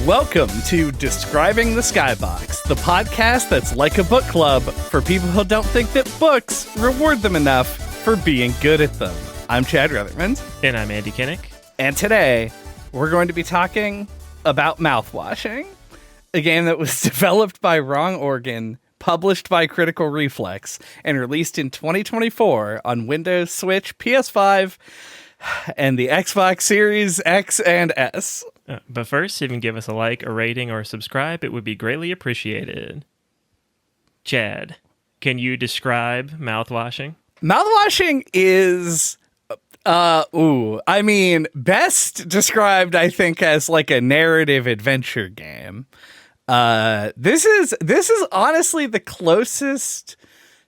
Welcome to Describing the Skybox, the podcast that's like a book club for people who don't think that books reward them enough for being good at them. I'm Chad Ruthermond. And I'm Andy Kinnick. And today, we're going to be talking about Mouthwashing, a game that was developed by Wrong Organ, published by Critical Reflex, and released in 2024 on Windows, Switch, PS5, and the Xbox Series X and S. But first, if you can give us a like, a rating, or a subscribe, it would be greatly appreciated. Chad, can you describe Mouthwashing? Mouthwashing is, best described, I think, as like a narrative adventure game. This is honestly the closest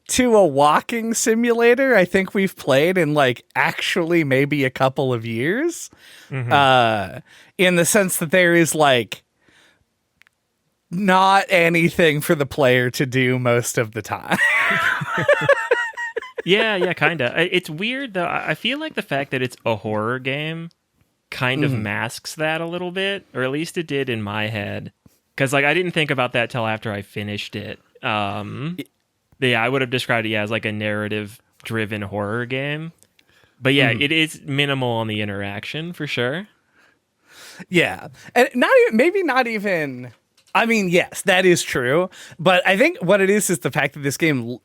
to a walking simulator I think we've played in like actually maybe a couple of years. Mm-hmm. In the sense that there is like not anything for the player to do most of the time. Yeah, kind of. It's weird though. I feel like the fact that it's a horror game kind of masks that a little bit, or at least it did in my head. Because like I didn't think about that till after I finished it. Yeah, I would have described it as like a narrative-driven horror game. But yeah, it is minimal on the interaction for sure. Yeah, and not even. I mean, yes, that is true. But I think what it is the fact that this game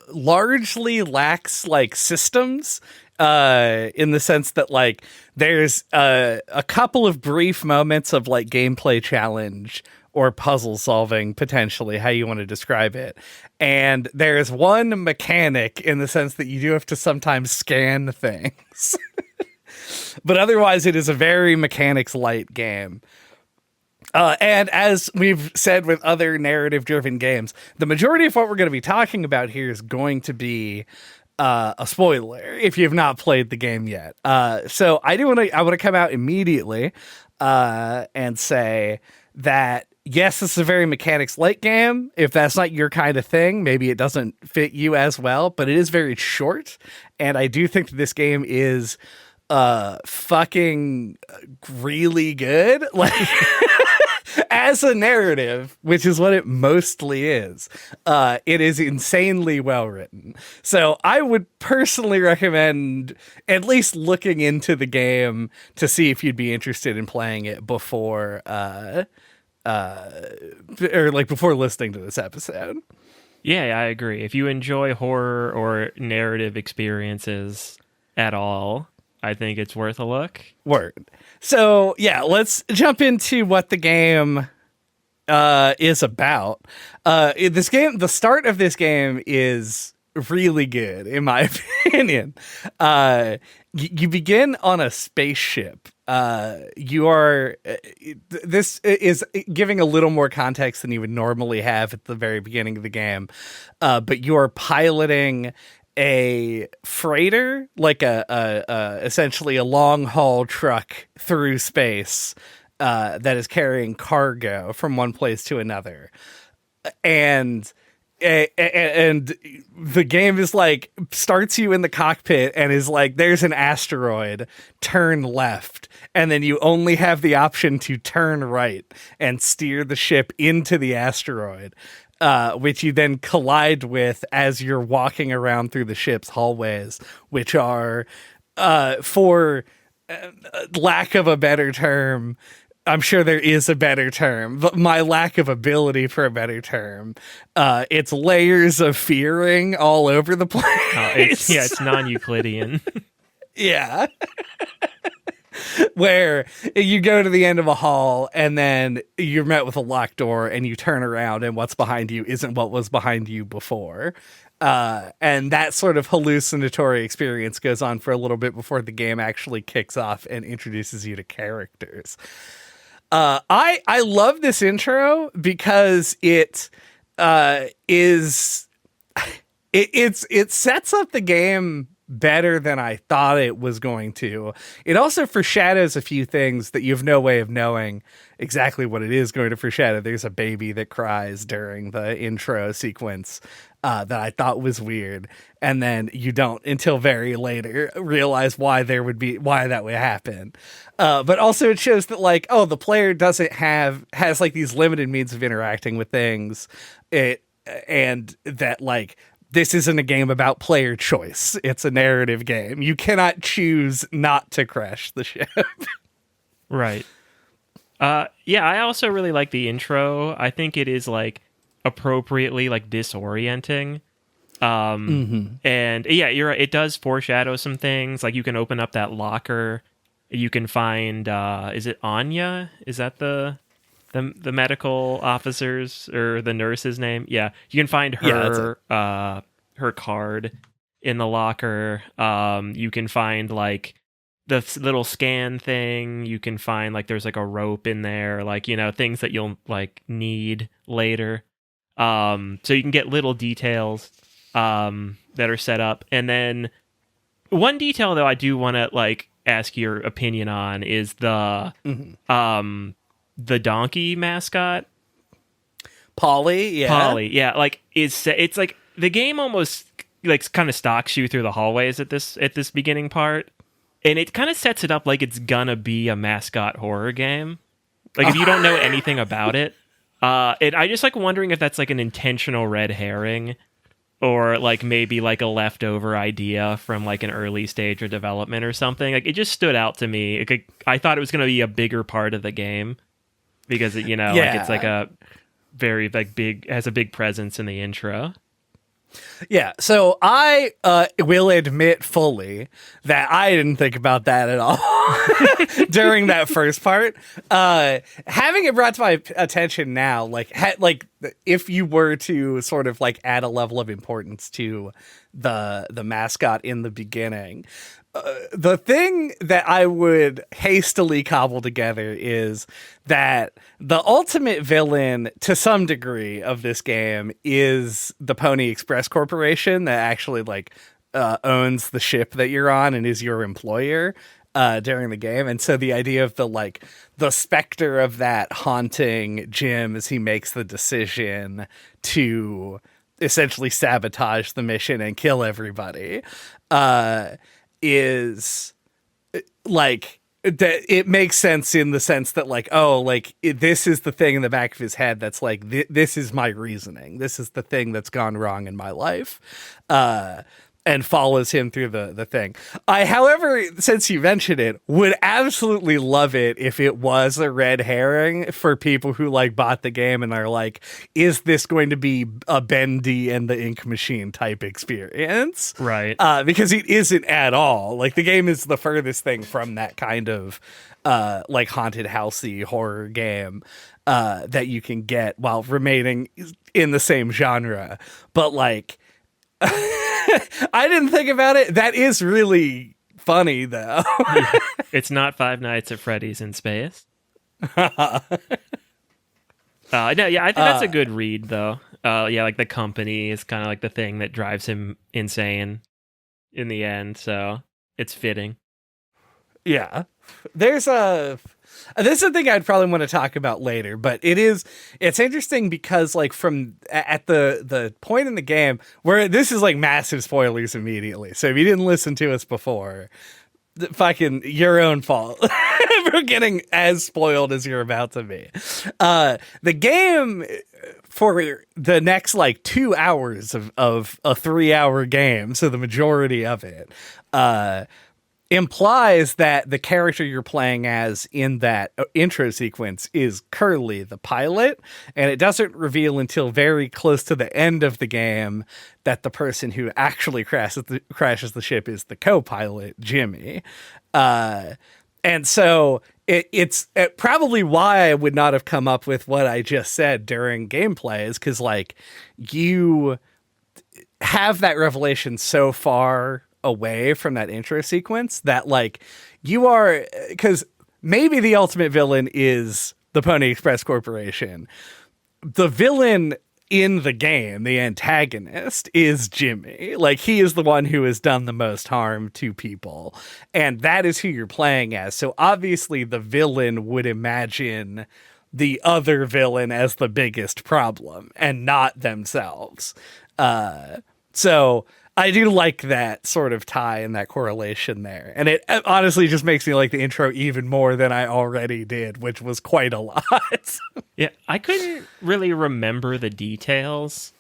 largely lacks like systems. In the sense that like there's a couple of brief moments of like gameplay challenge or puzzle solving, potentially, how you want to describe it. And there's one mechanic in the sense that you do have to sometimes scan things. But otherwise, it is a very mechanics-light game. And as we've said with other narrative-driven games, the majority of what we're going to be talking about here is going to be a spoiler if you've not played the game yet. So I want to come out immediately and say that yes, this is a very mechanics-light game. If that's not your kind of thing, maybe it doesn't fit you as well, but it is very short. And I do think that this game is fucking really good. Like, as a narrative, which is what it mostly is, it is insanely well written. So I would personally recommend at least looking into the game to see if you'd be interested in playing it before before listening to this episode. Yeah, I agree. If you enjoy horror or narrative experiences at all, I think it's worth a look. Word. So, yeah, let's jump into what the game is about. The start of this game is really good, in my opinion. You begin on a spaceship. This is giving a little more context than you would normally have at the very beginning of the game. But you're piloting a freighter, like essentially a long haul truck through space that is carrying cargo from one place to another. And the game is like starts you in the cockpit and is like, there's an asteroid, turn left, and then you only have the option to turn right and steer the ship into the asteroid, which you then collide with as you're walking around through the ship's hallways, which are, for lack of a better term, I'm sure there is a better term, but my lack of ability for a better term, it's layers of fearing all over the place. It's non-Euclidean. Yeah. Where you go to the end of a hall and then you're met with a locked door and you turn around and what's behind you isn't what was behind you before. And that sort of hallucinatory experience goes on for a little bit before the game actually kicks off and introduces you to characters. I love this intro because it sets up the game better than I thought it was going to. It also foreshadows a few things that you have no way of knowing exactly what it is going to foreshadow. There's a baby that cries during the intro sequence that I thought was weird, and then you don't until very later realize why that would happen. But also it shows that like, oh, the player has like these limited means of interacting with things, and that like, this isn't a game about player choice. It's a narrative game. You cannot choose not to crash the ship. Right. Yeah, I also really like the intro. I think it is like appropriately like disorienting. And yeah, you're right. It does foreshadow some things. Like you can open up that locker. You can find, is it Anya? Is that the medical officer's or the nurse's name? Yeah, you can find her her card in the locker. You can find like the little scan thing. You can find like there's like a rope in there, like, you know, things that you'll like need later. So you can get little details that are set up. And then one detail though I do want to like ask your opinion on is the donkey mascot, Polly, yeah, like it's like the game almost like kind of stalks you through the hallways at this beginning part, and it kind of sets it up like it's gonna be a mascot horror game. Like if you don't know anything about it, I just like wondering if that's like an intentional red herring, or like maybe like a leftover idea from like an early stage of development or something. Like it just stood out to me. I thought it was gonna be a bigger part of the game, because it, you know, like it's like a very like big, has a big presence in the intro. Yeah, so I will admit fully that I didn't think about that at all during that first part. Having it brought to my attention now, like if you were to sort of like add a level of importance to the mascot in the beginning, the thing that I would hastily cobble together is that the ultimate villain, to some degree, of this game is the Pony Express Corporation that actually like owns the ship that you're on and is your employer during the game. And so the idea of the specter of that haunting Jim as he makes the decision to essentially sabotage the mission and kill everybody is like that. It makes sense in the sense that like, oh, like this is the thing in the back of his head that's like, this is my reasoning. This is the thing that's gone wrong in my life. And follows him through the thing. I, however, since you mentioned it, would absolutely love it if it was a red herring for people who like bought the game and are like, is this going to be a Bendy and the Ink Machine type experience? Right. Because it isn't at all. Like the game is the furthest thing from that kind of like haunted housey horror game that you can get while remaining in the same genre. But like, I didn't think about it. That is really funny, though. It's not Five Nights at Freddy's in space. No, yeah, I think that's a good read, though. Yeah, like the company is kind of like the thing that drives him insane in the end, so it's fitting. Yeah. This is a thing I'd probably want to talk about later, but it's interesting because like from at the point in the game where this is like massive spoilers immediately. So if you didn't listen to us before, fucking your own fault for getting as spoiled as you're about to be. The game for the next like 2 hours of a 3-hour game, so the majority of it, implies that the character you're playing as in that intro sequence is Curly, the pilot, and it doesn't reveal until very close to the end of the game that the person who actually crashes the ship is the co-pilot, Jimmy. And so it's probably why I would not have come up with what I just said during gameplay, is because like you have that revelation so far away from that intro sequence that like you are, because maybe the ultimate villain is the Pony Express Corporation. The villain in the game, the antagonist is Jimmy. Like, he is the one who has done the most harm to people. And that is who you're playing as. So obviously the villain would imagine the other villain as the biggest problem and not themselves. So I do like that sort of tie and that correlation there. And it honestly just makes me like the intro even more than I already did, which was quite a lot. Yeah, I couldn't really remember the details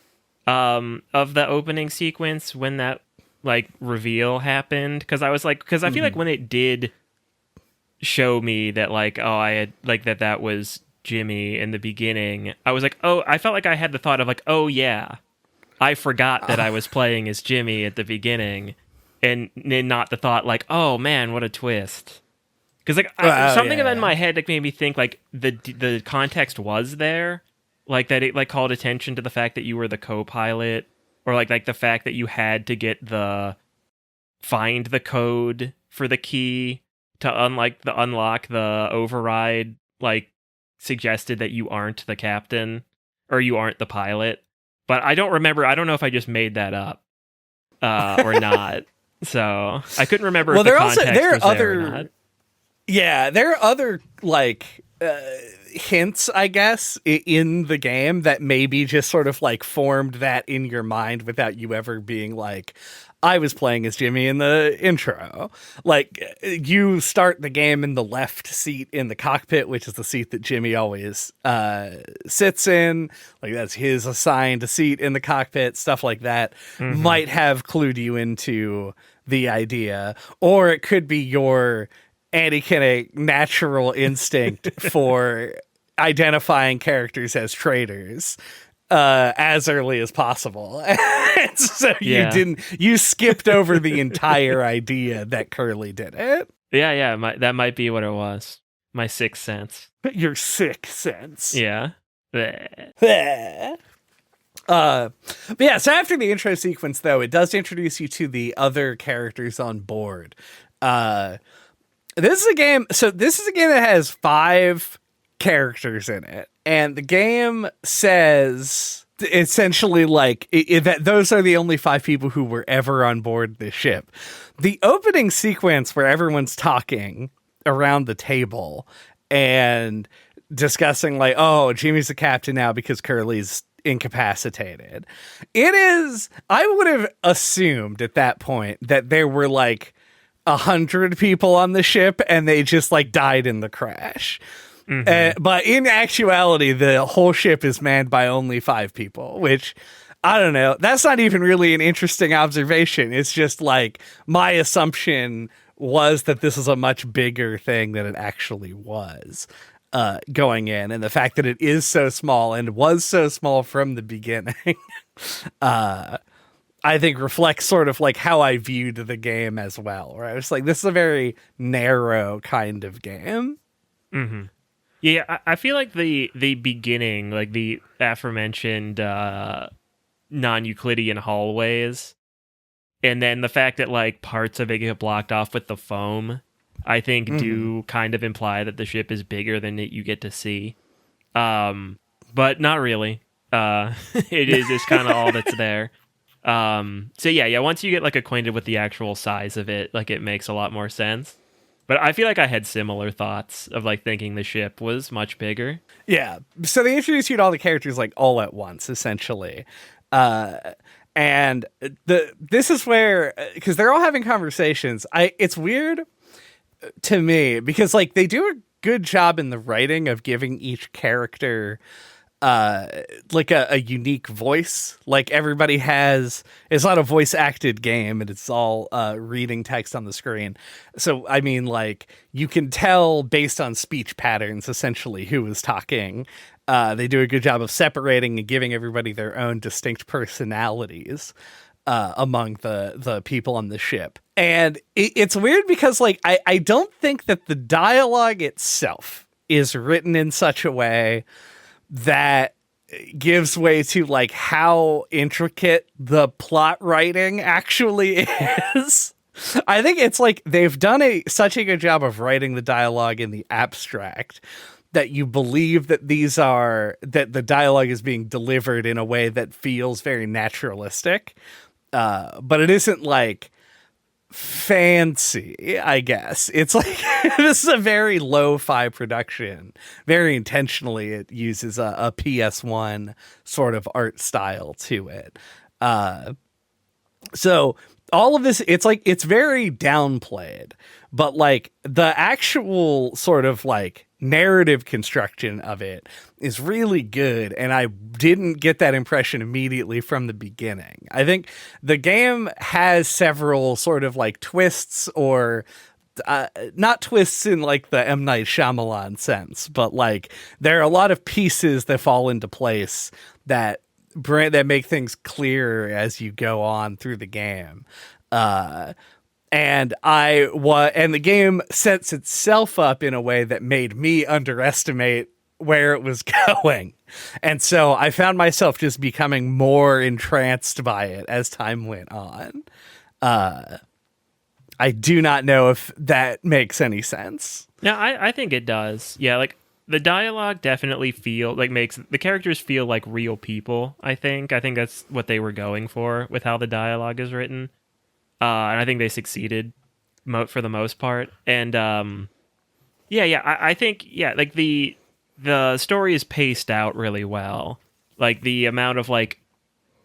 of the opening sequence when that like reveal happened, because I feel like when it did show me that like, oh, I had like that was Jimmy in the beginning, I was like, oh, I felt like I had the thought of like, oh yeah, I forgot that I was playing as Jimmy at the beginning, and not the thought like, oh man, what a twist. Because like something in my head like made me think like the context was there, like that it like called attention to the fact that you were the co-pilot, or like the fact that you had to find the code for the key to unlock the override, like suggested that you aren't the captain or you aren't the pilot. But I don't remember. I don't know if I just made that up or not. So I couldn't remember if the context was there or not. Yeah, there are other like hints, I guess, in the game that maybe just sort of like formed that in your mind without you ever being like, I was playing as Jimmy in the intro. Like, you start the game in the left seat in the cockpit, which is the seat that Jimmy always sits in. Like, that's his assigned seat in the cockpit. Stuff like that might have clued you into the idea. Or it could be your Anakin natural instinct for identifying characters as traitors as early as possible. So you skipped over the entire idea that Curly did it. Yeah, that might be what it was. My sixth sense. Your sixth sense. Yeah. But yeah, so after the intro sequence, though, it does introduce you to the other characters on board. This is a game that has 5 characters in it, and the game says essentially like that those are the only 5 people who were ever on board the ship. The opening sequence where everyone's talking around the table and discussing like, oh, Jimmy's the captain now because Curly's incapacitated. I would have assumed at that point that there were like 100 people on the ship and they just like died in the crash. But in actuality, the whole ship is manned by only 5 people, which, I don't know. That's not even really an interesting observation. It's just like my assumption was that this is a much bigger thing than it actually was going in. And the fact that it is so small and was so small from the beginning, I think reflects sort of like how I viewed the game as well. Where I was like, this is a very narrow kind of game. Mm-hmm. Yeah, I feel like the beginning, like the aforementioned non-Euclidean hallways, and then the fact that like parts of it get blocked off with the foam, I think do kind of imply that the ship is bigger than you get to see. But not really. It is just kind of all that's there. So yeah, once you get like acquainted with the actual size of it, like it makes a lot more sense. But I feel like I had similar thoughts of like thinking the ship was much bigger. Yeah. So they introduce you to all the characters like all at once, essentially. And this is where, because they're all having conversations. It's weird to me because like they do a good job in the writing of giving each character like a unique voice. Like everybody it's not a voice acted game and it's all reading text on the screen. So I mean, like you can tell based on speech patterns essentially who is talking. They do a good job of separating and giving everybody their own distinct personalities among the people on the ship. And it's weird because like I don't think that the dialogue itself is written in such a way that gives way to like how intricate the plot writing actually is. I think it's like they've done such a good job of writing the dialogue in the abstract that you believe that that the dialogue is being delivered in a way that feels very naturalistic, but it isn't like fancy, I guess. It's like this is a very lo-fi production. Very intentionally, it uses a PS1 sort of art style to it. So all of this, it's very downplayed, but like the actual sort of like narrative construction of it is really good, and I didn't get that impression immediately from the beginning. I think the game has several sort of like twists, or not twists in like the M. Night Shyamalan sense, but like there are a lot of pieces that fall into place that make things clear as you go on through the game. And the game sets itself up in a way that made me underestimate where it was going. And so I found myself just becoming more entranced by it as time went on. I do not know if that makes any sense. No, I think it does. Yeah, like the dialogue definitely makes the characters feel like real people, I think. I think that's what they were going for with how the dialogue is written. And I think they succeeded for the most part. And I think like the story is paced out really well. Like the amount of like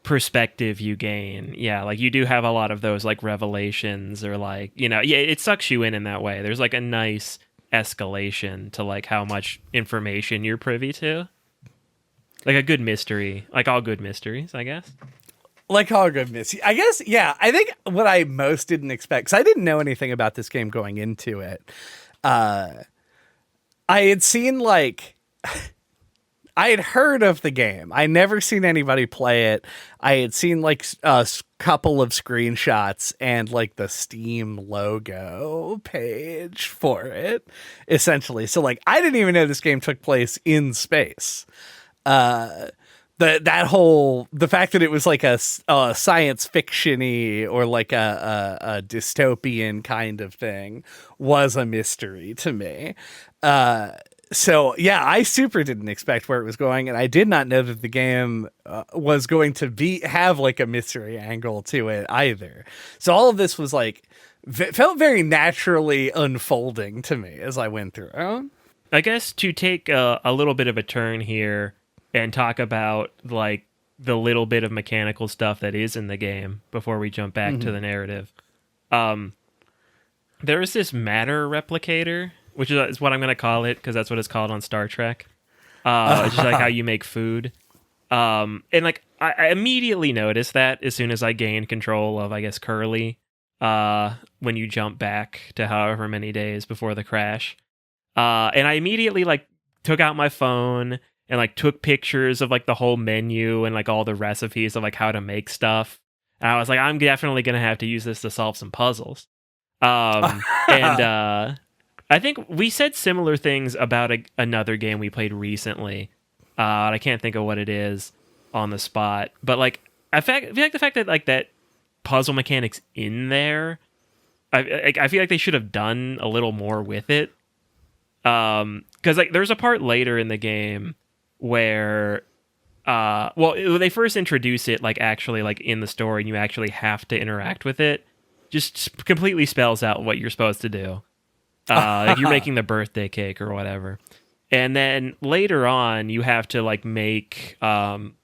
perspective you gain, like you do have a lot of those like revelations, or like, it sucks you in that way. There's like a nice escalation to like how much information you're privy to. Like a good mystery, like all good mysteries, I guess. Like all good mystery, I guess. Yeah, I think what I most didn't expect, because I didn't know anything about this game going into it. I had seen like I had heard of the game. I never seen anybody play it. I had seen like a couple of screenshots and like the Steam logo page for it, essentially. So like I didn't even know this game took place in space. The fact that it was like a science fiction-y or like a dystopian kind of thing was a mystery to me. So yeah, I super didn't expect where it was going, and I did not know that the game was going to have like a mystery angle to it either. So all of this was like felt very naturally unfolding to me as I went through. I guess to take a little bit of a turn here and talk about like the little bit of mechanical stuff that is in the game before we jump back to the narrative. There is this matter replicator, which is what I'm going to call it because that's what it's called on Star Trek. It's just like how you make food. And like I immediately noticed that as soon as I gained control of, I guess, Curly, when you jump back to however many days before the crash. And I immediately like took out my phone and like took pictures of like the whole menu and like all the recipes of like how to make stuff. And I was like, I'm definitely going to have to use this to solve some puzzles. And I think we said similar things about another game we played recently. I can't think of what it is on the spot, but like I feel like the fact that like that puzzle mechanics in there, I feel like they should have done a little more with it. Because like there's a part later in the game where they first introduce it like actually like in the story, and you actually have to interact with it. Just completely spells out what you're supposed to do. Like you're making the birthday cake or whatever. And then later on you have to like make some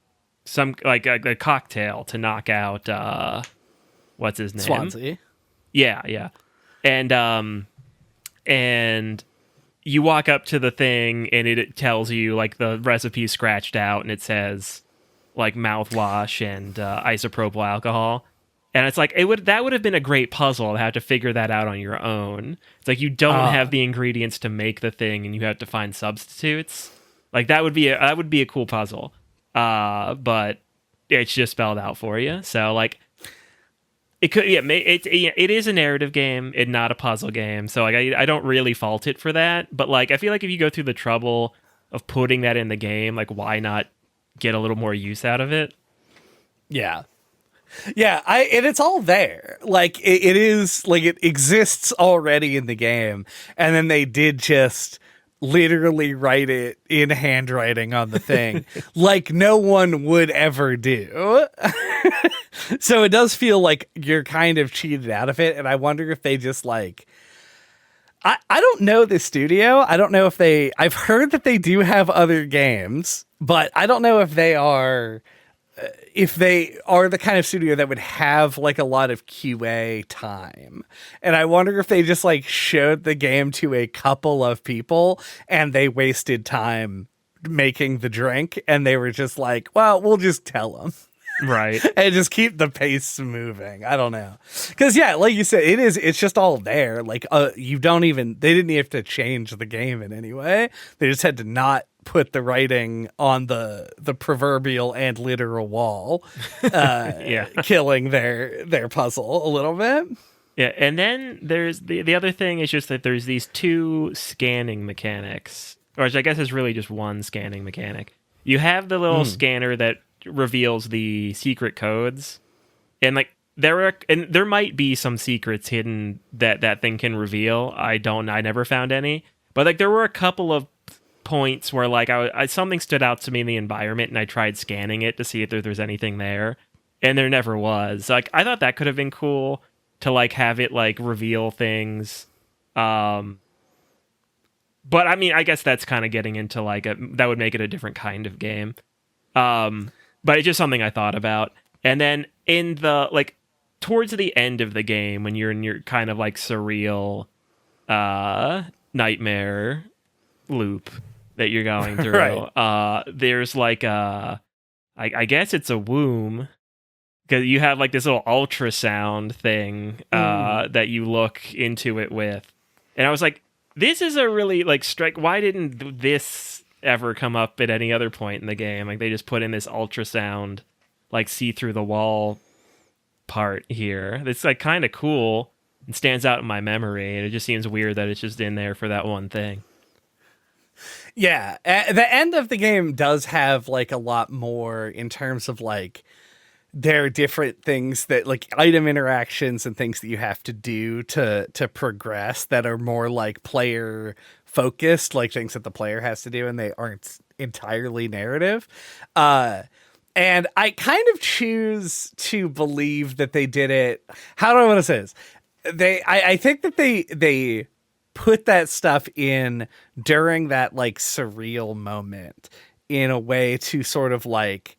like a cocktail to knock out what's his name? Swansea. Yeah. And you walk up to the thing and it tells you like the recipe scratched out and it says like mouthwash and isopropyl alcohol. And it's like that would have been a great puzzle to have to figure that out on your own. It's like you don't have the ingredients to make the thing and you have to find substitutes. Like that would be a cool puzzle. But it's just spelled out for you. So like it could it is a narrative game and not a puzzle game. So like I don't really fault it for that, but like I feel like if you go through the trouble of putting that in the game, like why not get a little more use out of it? Yeah. Yeah, and it's all there. Like it is like it exists already in the game, and then they did just literally write it in handwriting on the thing like no one would ever do. So it does feel like you're kind of cheated out of it. And I wonder if they just like, I don't know the studio. I don't know if I've heard that they do have other games, but I don't know if they are the kind of studio that would have like a lot of QA time. And I wonder if they just like showed the game to a couple of people and they wasted time making the drink and they were just like, well, we'll just tell them. Right. And just keep the pace moving. I don't know. Because, yeah, like you said, it's just all there. Like, they didn't even have to change the game in any way. They just had to not put the writing on the proverbial and literal wall, killing their puzzle a little bit. Yeah, and then there's the other thing is just that there's these two scanning mechanics, or I guess it's really just one scanning mechanic. You have the little scanner that reveals the secret codes, and like there might be some secrets hidden that thing can reveal. I never found any, but like there were a couple of points where like I something stood out to me in the environment and I tried scanning it to see if there's anything there, and there never was. Like I thought that could have been cool to like have it like reveal things, but I mean I guess that's kind of getting into like that would make it a different kind of game. But it's just something I thought about. And then in the like towards the end of the game, when you're in your kind of like surreal nightmare loop that you're going through, right. There's like I guess it's a womb, because you have like this little ultrasound thing that you look into it with. And I was like, this is a really like strike. Why didn't this ever come up at any other point in the game? Like they just put in this ultrasound like see through the wall part here. It's like kind of cool and stands out in my memory, and it just seems weird that it's just in there for that one thing. Yeah, the end of the game does have like a lot more in terms of like there are different things that like item interactions and things that you have to do to progress that are more like player focused, like things that the player has to do, and they aren't entirely narrative. And I kind of choose to believe that they did it. How do I want to say this? I think that they put that stuff in during that like surreal moment in a way to sort of like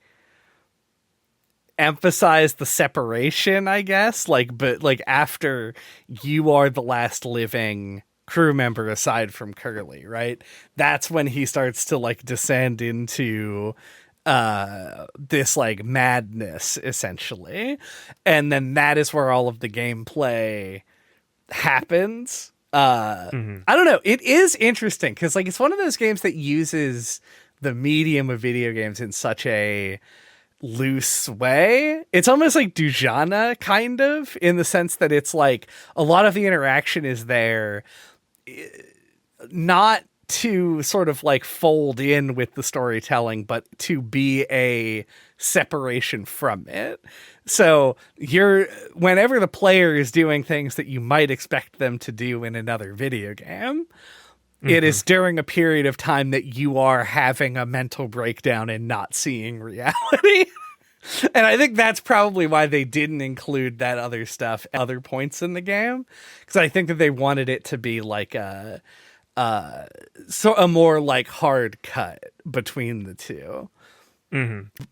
emphasize the separation, I guess. Like, but like after you are the last living crew member aside from Curly, right? That's when he starts to like descend into this like madness essentially, and then that is where all of the gameplay happens. I don't know, it is interesting because like it's one of those games that uses the medium of video games in such a loose way. It's almost like Dujana kind of, in the sense that it's like a lot of the interaction is there not to sort of like fold in with the storytelling, but to be a separation from it. So whenever the player is doing things that you might expect them to do in another video game, it is during a period of time that you are having a mental breakdown and not seeing reality. And I think that's probably why they didn't include that other stuff at other points in the game, because I think that they wanted it to be like a more like hard cut between the two.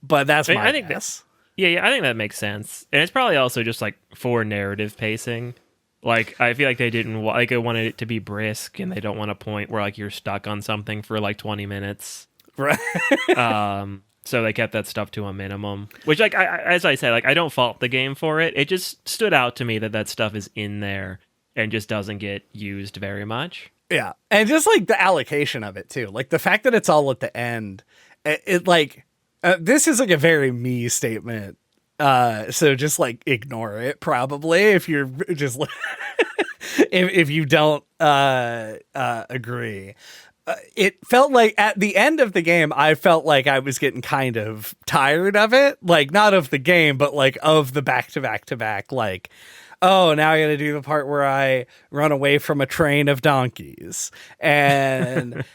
But that's my guess. Yeah, I think that makes sense, and it's probably also just like for narrative pacing. Like I feel like they didn't like, they wanted it to be brisk, and they don't want a point where like you're stuck on something for like 20 minutes, right? So they kept that stuff to a minimum, which like as I said, like I don't fault the game for it. It just stood out to me that stuff is in there and just doesn't get used very much. Yeah, and just like the allocation of it too, like the fact that it's all at the end. It like this is like a very me statement. So just like ignore it probably if you're just if you don't agree. It felt like at the end of the game, I felt like I was getting kind of tired of it. Like not of the game, but like of the back to back, like, oh, now I got to do the part where I run away from a train of donkeys. And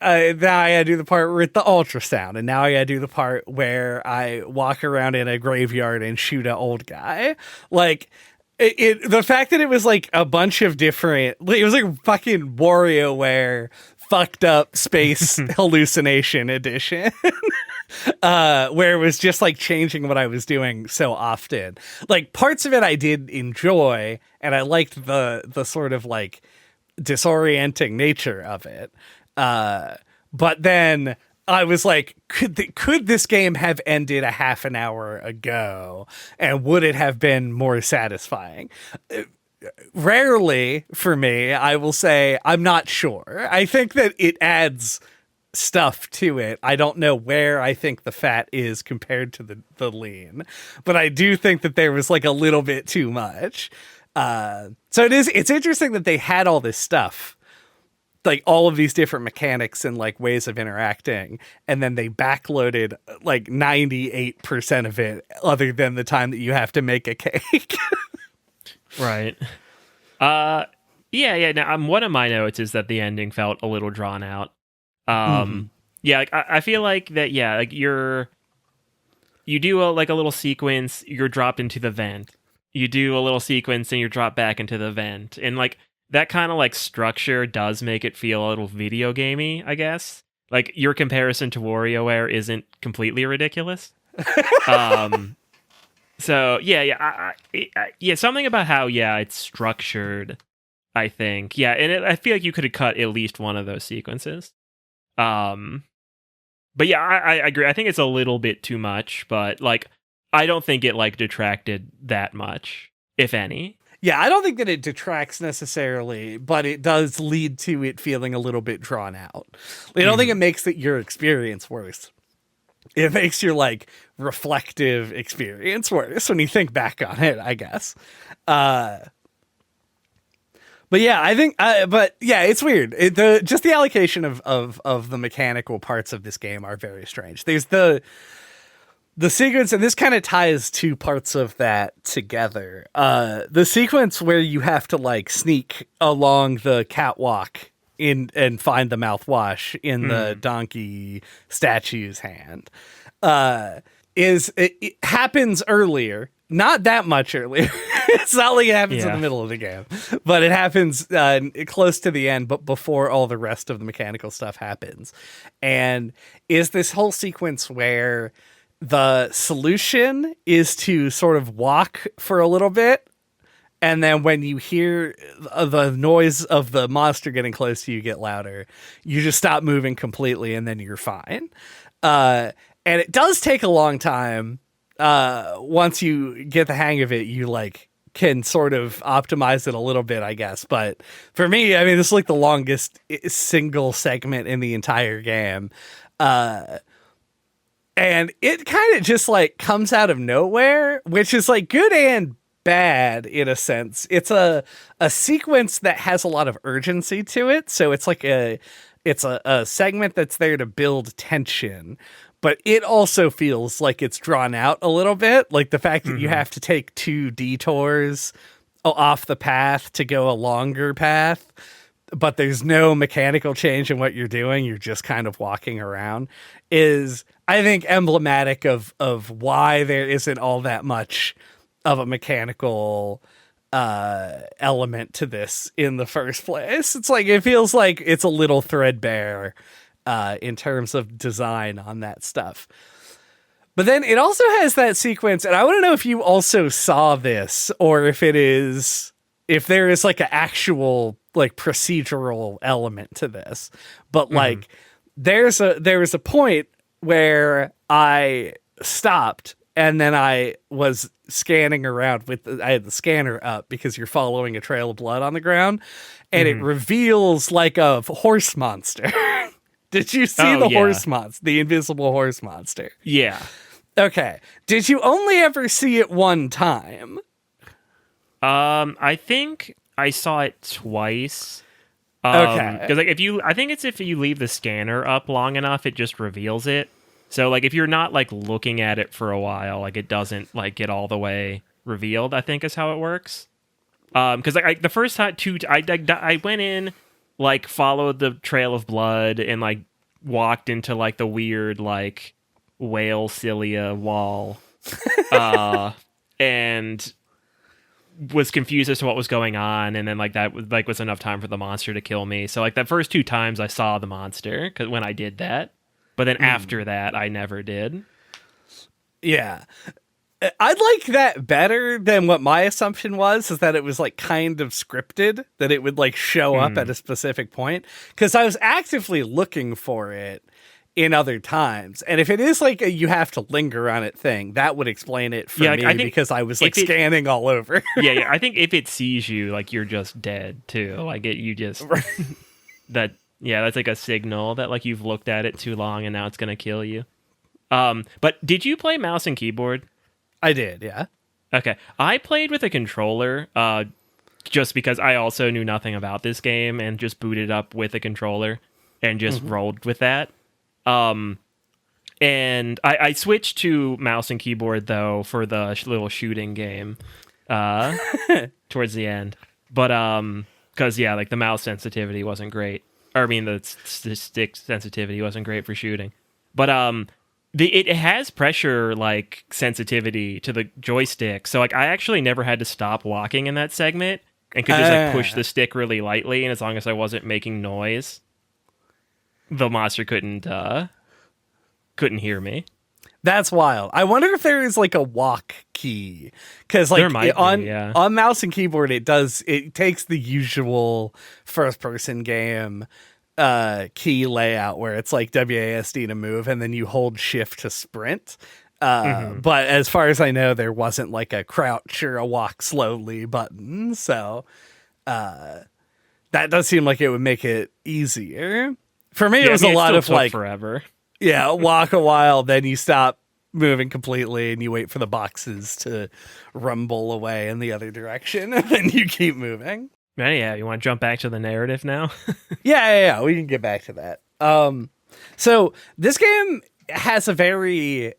now I gotta do the part with the ultrasound, and now I gotta do the part where I walk around in a graveyard and shoot an old guy. Like, the fact that it was like a bunch of different, it was like fucking WarioWare fucked up space hallucination edition. Where it was just like changing what I was doing so often. Like, parts of it I did enjoy, and I liked the sort of like disorienting nature of it. But then I was like, could this game have ended a half an hour ago, and would it have been more satisfying? Rarely for me, I will say I'm not sure. I think that it adds stuff to it. I don't know where I think the fat is compared to the lean, but I do think that there was like a little bit too much. So it's interesting that they had all this stuff, like all of these different mechanics and like ways of interacting, and then they backloaded like 98% of it, other than the time that you have to make a cake. Right. Yeah. Now, one of my notes is that the ending felt a little drawn out. Yeah, like, I feel like that. Yeah, like you do a little sequence, you're dropped into the vent. You do a little sequence and you're dropped back into the vent, and like that kind of like structure does make it feel a little video gamey, I guess. Like, your comparison to WarioWare isn't completely ridiculous. So yeah, something about how it's structured, I think. Yeah, and I feel like you could have cut at least one of those sequences. But yeah, I agree. I think it's a little bit too much, but like, I don't think it like detracted that much, if any. Yeah, I don't think that it detracts necessarily, but it does lead to it feeling a little bit drawn out. I don't think it makes your experience worse. It makes your like reflective experience worse when you think back on it, I guess. But yeah, I think, but yeah, it's weird. Just the allocation of the mechanical parts of this game are very strange. There's the sequence, and this kind of ties two parts of that together. The sequence where you have to like sneak along the catwalk and find the mouthwash in the donkey statue's hand, it happens earlier. Not that much earlier. It's not like it happens in the middle of the game, but it happens close to the end, but before all the rest of the mechanical stuff happens. And is this whole sequence where the solution is to sort of walk for a little bit, and then when you hear the noise of the monster getting close to you get louder, you just stop moving completely, and then you're fine. And it does take a long time. Once you get the hang of it, you like can sort of optimize it a little bit, I guess. But for me, I mean, this is like the longest single segment in the entire game. And it kind of just like comes out of nowhere, which is like good and bad in a sense. It's a sequence that has a lot of urgency to it. So it's like a segment that's there to build tension. But it also feels like it's drawn out a little bit. Like the fact that you have to take 2 detours off the path to go a longer path, but there's no mechanical change in what you're doing. You're just kind of walking around, is, I think, emblematic of why there isn't all that much of a mechanical element to this in the first place. It's like, it feels like it's a little threadbare in terms of design on that stuff. But then it also has that sequence, and I want to know if you also saw this, or if there is like an actual like procedural element to this. But like there was a point where I stopped, and then I was scanning around I had the scanner up because you're following a trail of blood on the ground, and it reveals like a horse monster. Did you see horse monster, the invisible horse monster? Yeah. Okay. Did you only ever see it one time? I think I saw it twice. Okay. Because like if you leave the scanner up long enough, it just reveals it. So like if you're not like looking at it for a while, like it doesn't like get all the way revealed, I think is how it works. Because like the first time I went in, like followed the trail of blood and like walked into like the weird like whale cilia wall, and was confused as to what was going on, and then like that was enough time for the monster to kill me. So like the first 2 times I saw the monster when I did that, but then after that I never did. Yeah. I'd like that better than what my assumption was, is that it was like kind of scripted, that it would like show up at a specific point, because I was actively looking for it in other times. And if it is like a you have to linger on it thing, that would explain it for me, because I was like scanning all over. yeah, I think if it sees you, like you're just dead too. Like you just that's like a signal that like you've looked at it too long and now it's gonna kill you. But did you play mouse and keyboard? I did, yeah. Okay. I played with a controller, just because I also knew nothing about this game and just booted up with a controller and just rolled with that. And I switched to mouse and keyboard, though, for the little shooting game towards the end. But, because, yeah, like the mouse sensitivity wasn't great. Or, I mean, the stick sensitivity wasn't great for shooting. But, it has pressure like sensitivity to the joystick, so like I actually never had to stop walking in that segment and could just like push the stick really lightly, and as long as I wasn't making noise, the monster couldn't hear me. That's wild. I wonder if there is like a walk key, because like on mouse and keyboard it takes the usual first person game key layout where it's like WASD to move and then you hold shift to sprint. But as far as I know, there wasn't like a crouch or a walk slowly button. So that does seem like it would make it easier. For me, it was a lot of like forever. Yeah, walk a while, then you stop moving completely and you wait for the boxes to rumble away in the other direction and then you keep moving. Yeah, you want to jump back to the narrative now? Yeah, we can get back to that. So this game has a very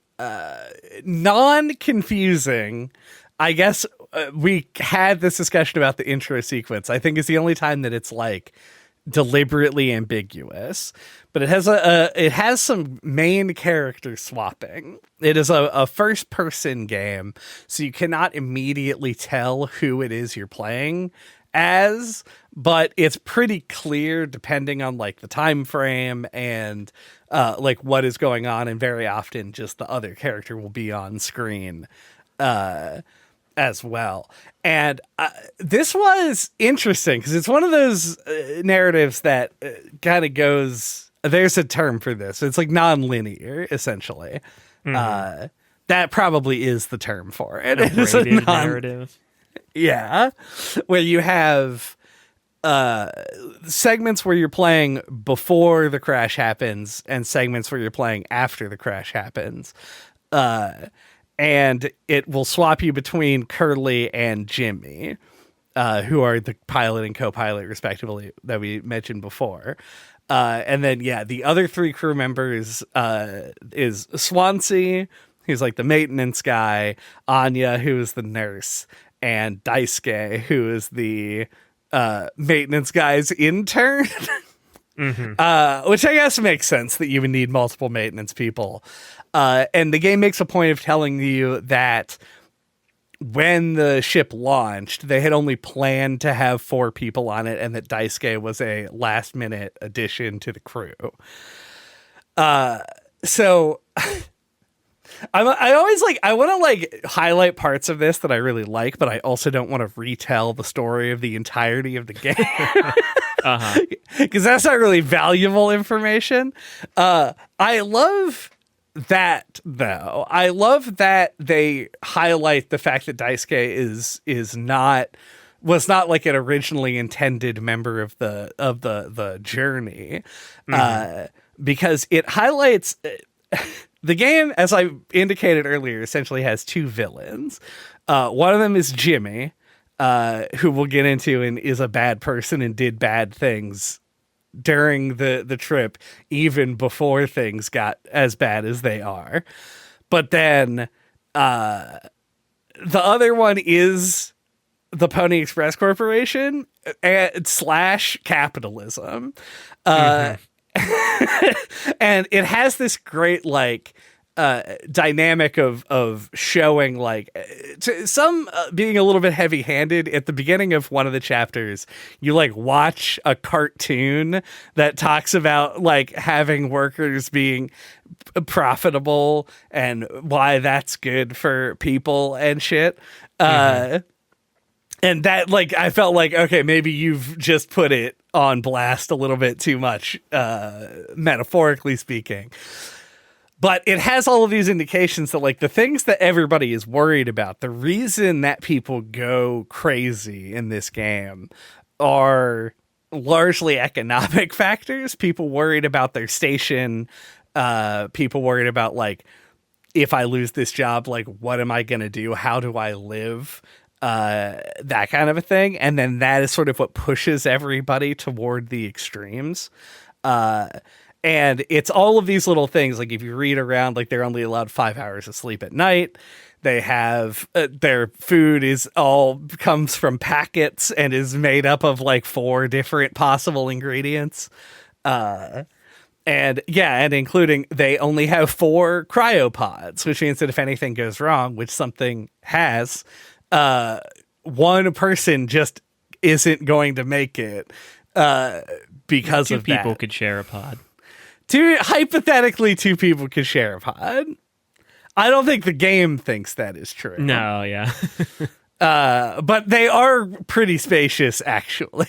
non-confusing, I guess we had this discussion about the intro sequence. I think it's the only time that it's like deliberately ambiguous, but it has some main character swapping. It is a first person game, so you cannot immediately tell who it is you're playing as, but it's pretty clear depending on like the time frame and like what is going on, and very often just the other character will be on screen as well. And this was interesting because it's one of those narratives that kind of goes, there's a term for this, it's like nonlinear essentially. That probably is the term for it. It's a narrative. Yeah, where you have segments where you're playing before the crash happens and segments where you're playing after the crash happens. And it will swap you between Curly and Jimmy, who are the pilot and co-pilot respectively that we mentioned before. And then, the other 3 crew members is Swansea, who's like the maintenance guy, Anya, who is the nurse, and Daisuke, who is the maintenance guy's intern. Which I guess makes sense that you would need multiple maintenance people. And the game makes a point of telling you that when the ship launched, they had only planned to have 4 people on it, and that Daisuke was a last-minute addition to the crew. So I want to like highlight parts of this that I really like, but I also don't want to retell the story of the entirety of the game. Because that's not really valuable information. I love that though. I love that they highlight the fact that Daisuke was not like an originally intended member of the journey. Because it highlights the game, as I indicated earlier, essentially has 2 villains. One of them is Jimmy, who we'll get into and is a bad person and did bad things during the trip, even before things got as bad as they are. But then the other one is the Pony Express Corporation / capitalism. And it has this great like dynamic of showing like some being a little bit heavy-handed. At the beginning of one of the chapters, you like watch a cartoon that talks about like having workers being profitable and why that's good for people and shit. And that, like, I felt like, okay, maybe you've just put it on blast a little bit too much, metaphorically speaking. But it has all of these indications that, like, the things that everybody is worried about, the reason that people go crazy in this game are largely economic factors. People worried about their station, people worried about, like, if I lose this job, like, what am I going to do? How do I live? That kind of a thing. And then that is sort of what pushes everybody toward the extremes. And it's all of these little things. Like if you read around, like they're only allowed 5 hours of sleep at night. They have their food is all comes from packets and is made up of like 4 different possible ingredients. And yeah, and including they only have 4 cryopods, which means that if anything goes wrong, which something has, one person just isn't going to make it because of that. 2 people could share a pod. Hypothetically, 2 people could share a pod. I don't think the game thinks that is true. No, yeah. But they are pretty spacious, actually.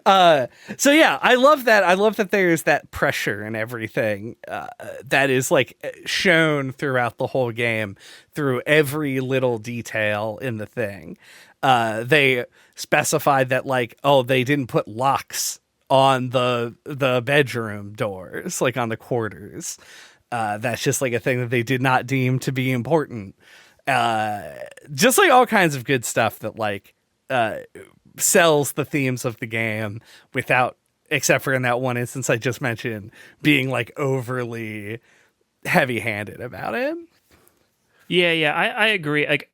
So yeah, I love that. I love that there's that pressure and everything that is like shown throughout the whole game through every little detail in the thing. They specified that like, oh, they didn't put locks on the bedroom doors, like on the quarters. That's just like a thing that they did not deem to be important. Just like all kinds of good stuff that like sells the themes of the game without, except for in that one instance I just mentioned, being like overly heavy-handed about it. Yeah, I agree. Like,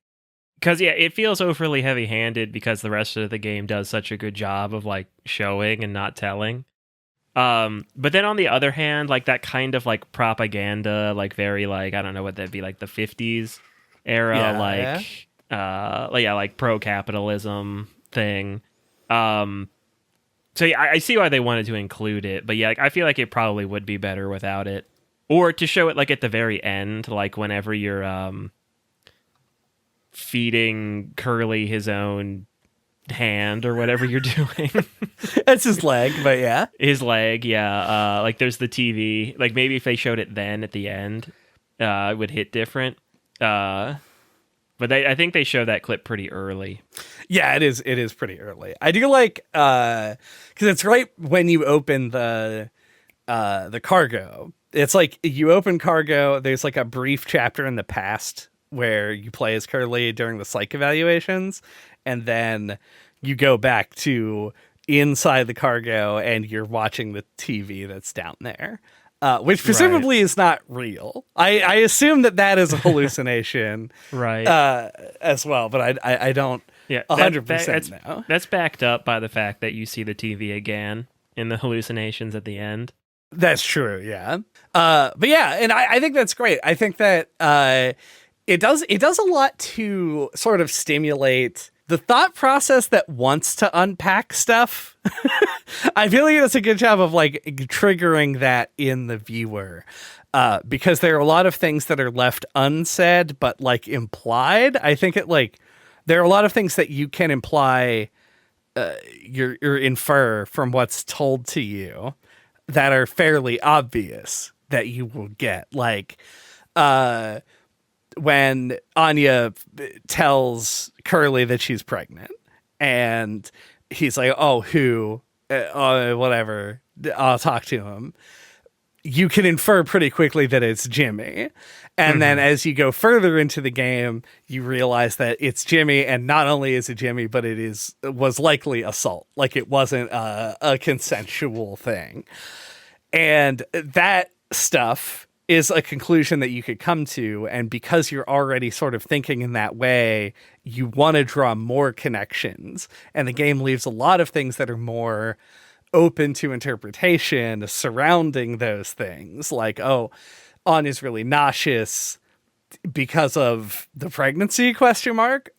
because yeah, it feels overly heavy-handed because the rest of the game does such a good job of like showing and not telling. But then on the other hand, like that kind of like propaganda, like very like, I don't know what that'd be, like the 50s era, like pro-capitalism thing. So yeah, I see why they wanted to include it, but yeah, like, I feel like it probably would be better without it, or to show it like at the very end, like whenever you're feeding Curly his own hand or whatever you're doing. That's his leg, but yeah, his leg. Yeah, like there's the TV. Like maybe if they showed it then at the end, it would hit different. But I think they show that clip pretty early. Yeah, it is pretty early. I do like because it's right when you open the cargo. It's like you open cargo. There's like a brief chapter in the past where you play as Curly during the psych evaluations, and then you go back to inside the cargo and you're watching the TV that's down there. Which presumably is not real. I assume that is a hallucination, right? As well, but I don't 100% know. That's backed up by the fact that you see the TV again in the hallucinations at the end. That's true, yeah. But yeah, and I think that's great. I think that it does a lot to sort of stimulate the thought process that wants to unpack stuff. I feel like it does a good job of like triggering that in the viewer, because there are a lot of things that are left unsaid but like implied. I think it like there are a lot of things that you can imply, you're infer from what's told to you that are fairly obvious that you will get, like when Anya tells Curly that she's pregnant, and he's like, "Oh, who? Whatever. I'll talk to him." You can infer pretty quickly that it's Jimmy. And then as you go further into the game, you realize that it's Jimmy, and not only is it Jimmy, but was likely assault. Like it wasn't a consensual thing. And that stuff is a conclusion that you could come to, and because you're already sort of thinking in that way, you want to draw more connections, and the game leaves a lot of things that are more open to interpretation surrounding those things. Like, oh, Anya's really nauseous because of the pregnancy ?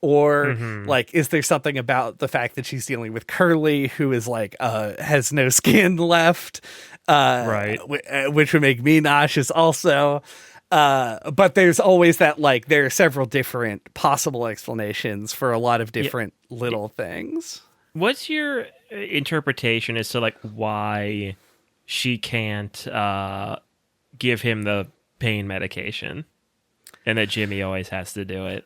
Or like, is there something about the fact that she's dealing with Curly, who is like has no skin left, Right. which would make me nauseous also. But there's always that, like, there are several different possible explanations for a lot of different little things. What's your interpretation as to like why she can't give him the pain medication, and that Jimmy always has to do it?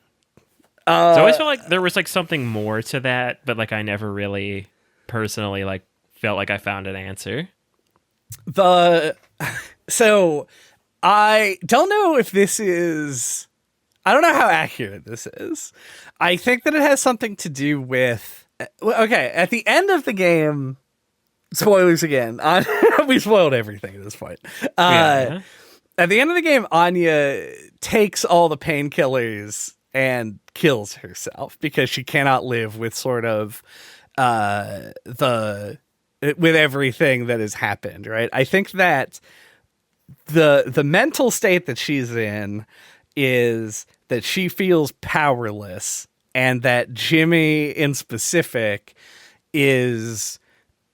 So I always felt like there was like something more to that, but like I never really personally like felt like I found an answer. So I don't know if this is, I don't know how accurate this is. I think that it has something to do with, okay, at the end of the game, spoilers again, we spoiled everything at this point. Yeah. At the end of the game, Anya takes all the painkillers and kills herself because she cannot live with sort of with everything that has happened, right? I think that the mental state that she's in is that she feels powerless, and that Jimmy in specific is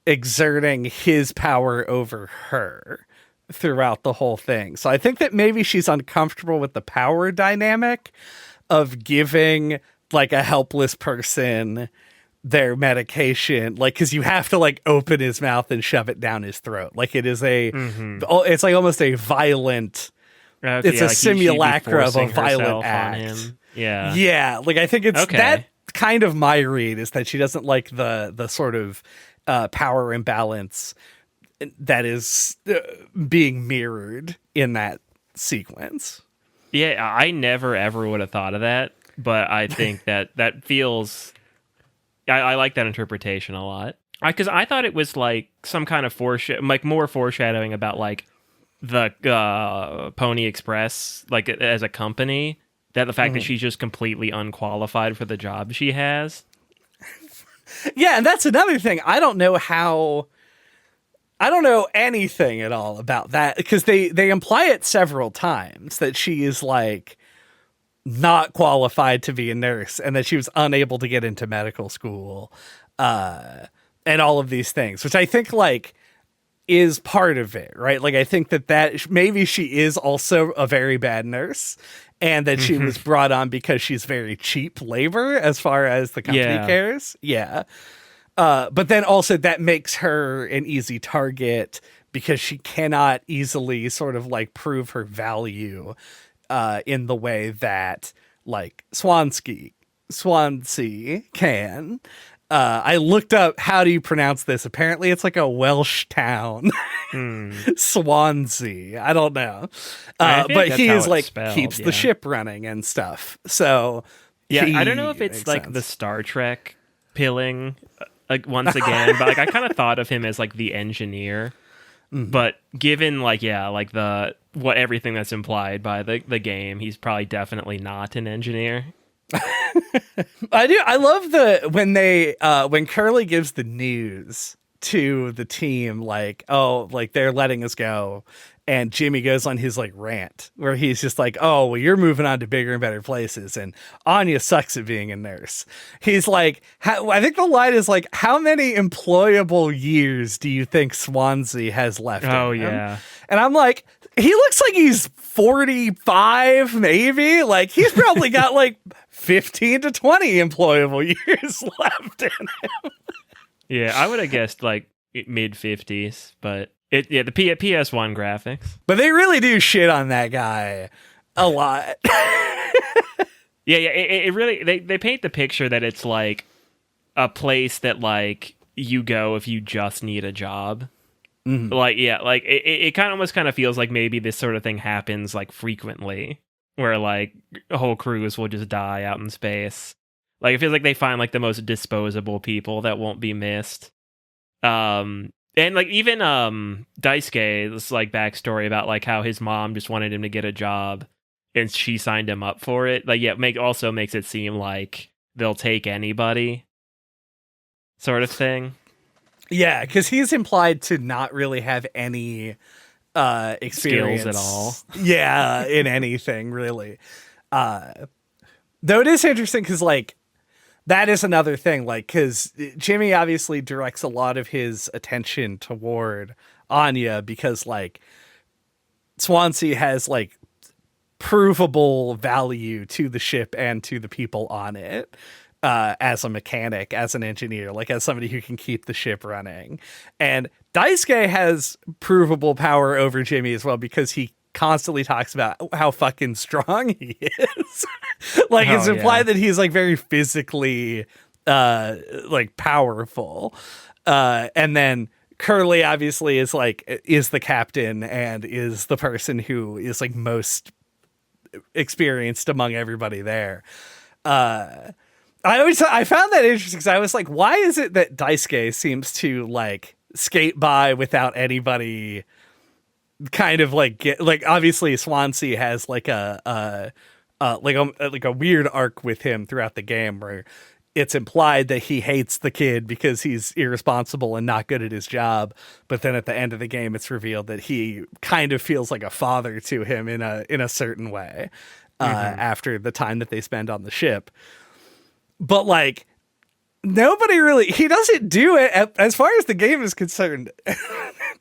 exerting his power over her throughout the whole thing. So I think that maybe she's uncomfortable with the power dynamic of giving like a helpless person their medication, like, because you have to like open his mouth and shove it down his throat. Like, it is it's like almost a violent, it's a simulacra of a violent act. Yeah, like I think it's that kind of my read, is that she doesn't like the sort of power imbalance that is being mirrored in that sequence. Yeah, I never ever would have thought of that, but I think that feels, I like that interpretation a lot. Because I thought it was like some kind of more foreshadowing about like the Pony Express, like as a company, that the fact that she's just completely unqualified for the job she has. Yeah, and that's another thing. I don't know anything at all about that, because they imply it several times that she is like not qualified to be a nurse, and that she was unable to get into medical school, and all of these things, which I think like is part of it, right? Like, I think that maybe she is also a very bad nurse, and that she was brought on because she's very cheap labor as far as the company cares. Yeah. But then also that makes her an easy target because she cannot easily sort of like prove her value in the way that like Swansea can. I looked up, how do you pronounce this? Apparently it's like a Welsh town. Swansea. I don't know. But he is like spelled, keeps the ship running and stuff. So I don't know if it's like the Star Trek pilling like once again, but like I kind of thought of him as like the engineer. But given like what everything that's implied by the game, he's probably definitely not an engineer. I love when Curly gives the news to the team, like, oh, like they're letting us go, and Jimmy goes on his like rant where he's just like, oh, well, you're moving on to bigger and better places, and Anya sucks at being a nurse. He's like, I think the line is like, how many employable years do you think Swansea has left? Oh yeah. And I'm like, he looks like he's 45, maybe. Like, he's probably got like 15 to 20 employable years left in him. Yeah, I would have guessed like mid 50s, but the PS1 graphics. But they really do shit on that guy a lot. It really, they paint the picture that it's like a place that like you go if you just need a job. Like, it kind of almost kind of feels like maybe this sort of thing happens like frequently, where like whole crews will just die out in space. Like, it feels like they find like the most disposable people that won't be missed. And like even Daisuke's like backstory about like how his mom just wanted him to get a job and she signed him up for it. Like, also makes it seem like they'll take anybody, sort of thing. Yeah, because he's implied to not really have any experience Skills at all. Yeah, in anything really. Though it is interesting because like that is another thing, like because Jimmy obviously directs a lot of his attention toward Anya because like Swansea has like provable value to the ship and to the people on it. As a mechanic, as an engineer, like as somebody who can keep the ship running. And Daisuke has provable power over Jimmy as well because he constantly talks about how fucking strong he is. Like it's implied that he's like very physically like powerful. And then Curly obviously is the captain and is the person who is like most experienced among everybody there. I found that interesting because I was like, why is it that Daisuke seems to like skate by without anybody kind of like get like obviously Swansea has like a weird arc with him throughout the game where it's implied that he hates the kid because he's irresponsible and not good at his job, but then at the end of the game it's revealed that he kind of feels like a father to him in a certain way after the time that they spend on the ship. But like nobody really, he doesn't do it as far as the game is concerned.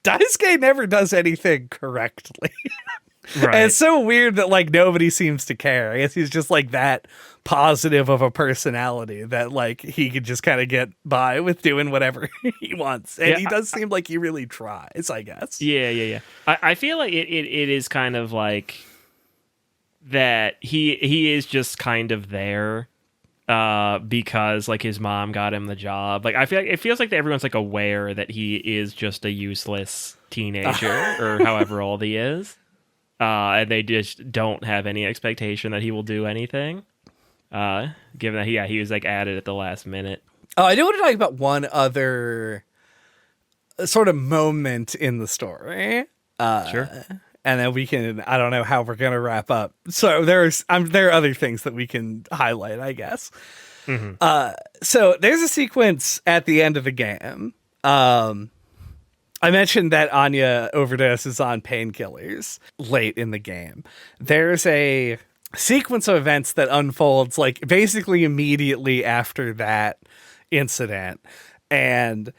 Daisuke never does anything correctly. Right. And it's so weird that like nobody seems to care. I guess he's just like that positive of a personality that like he could just kind of get by with doing whatever he wants. And he does seem like he really tries, I guess. Yeah. I feel like it is kind of like that he is just kind of there because like his mom got him the job. Like I feel like it feels like that everyone's like aware that he is just a useless teenager or however old he is. And they just don't have any expectation that he will do anything. Given that he was like added at the last minute. Oh, I do want to talk about one other sort of moment in the story. Sure. And then we can, I don't know how we're going to wrap up. So there are other things that we can highlight, I guess. Mm-hmm. So there's a sequence at the end of the game. I mentioned that Anya overdoses on painkillers late in the game. There's a sequence of events that unfolds like basically immediately after that incident. And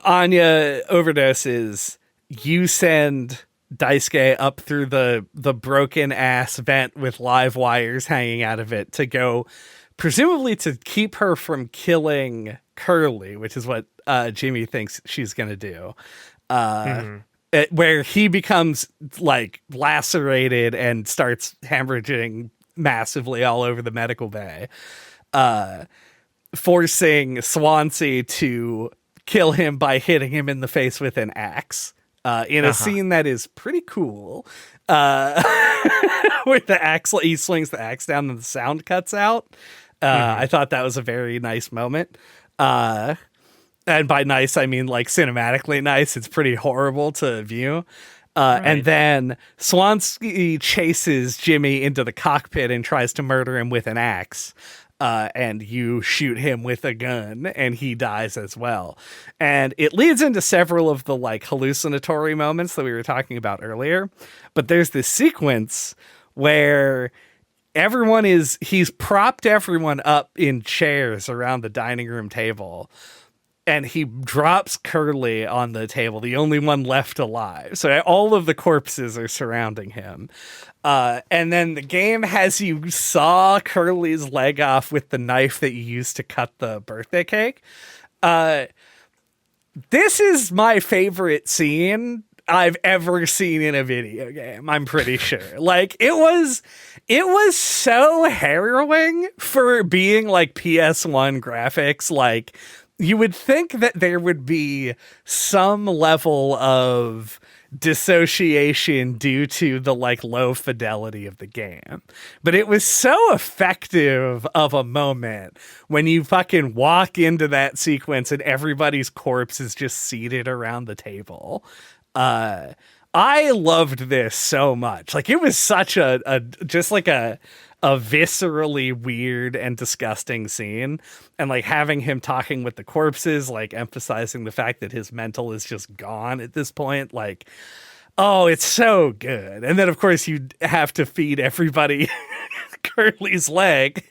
Anya overdoses. You send Daisuke up through the broken ass vent with live wires hanging out of it to go, presumably to keep her from killing Curly, which is what Jimmy thinks she's gonna do. Where he becomes like lacerated and starts hemorrhaging massively all over the medical bay, forcing Swansea to kill him by hitting him in the face with an axe. In a scene that is pretty cool, with the axe, he swings the axe down and the sound cuts out. I thought that was a very nice moment. And by nice, I mean like cinematically nice. It's pretty horrible to view. Right. And then Swansea chases Jimmy into the cockpit and tries to murder him with an axe. And you shoot him with a gun and he dies as well. And it leads into several of the like hallucinatory moments that we were talking about earlier. But there's this sequence where he's propped everyone up in chairs around the dining room table. And he drops Curly on the table, the only one left alive. So all of the corpses are surrounding him. And then the game has you saw Curly's leg off with the knife that you used to cut the birthday cake. This is my favorite scene I've ever seen in a video game, I'm pretty sure. Like it was so harrowing for being like PS1 graphics. Like you would think that there would be some level of dissociation due to the like low fidelity of the game, but it was so effective of a moment when you fucking walk into that sequence and everybody's corpse is just seated around the table. I loved this so much. Like it was such a a viscerally weird and disgusting scene, and like having him talking with the corpses, like emphasizing the fact that his mental is just gone at this point, like, oh, it's so good. And then of course you have to feed everybody Curly's leg.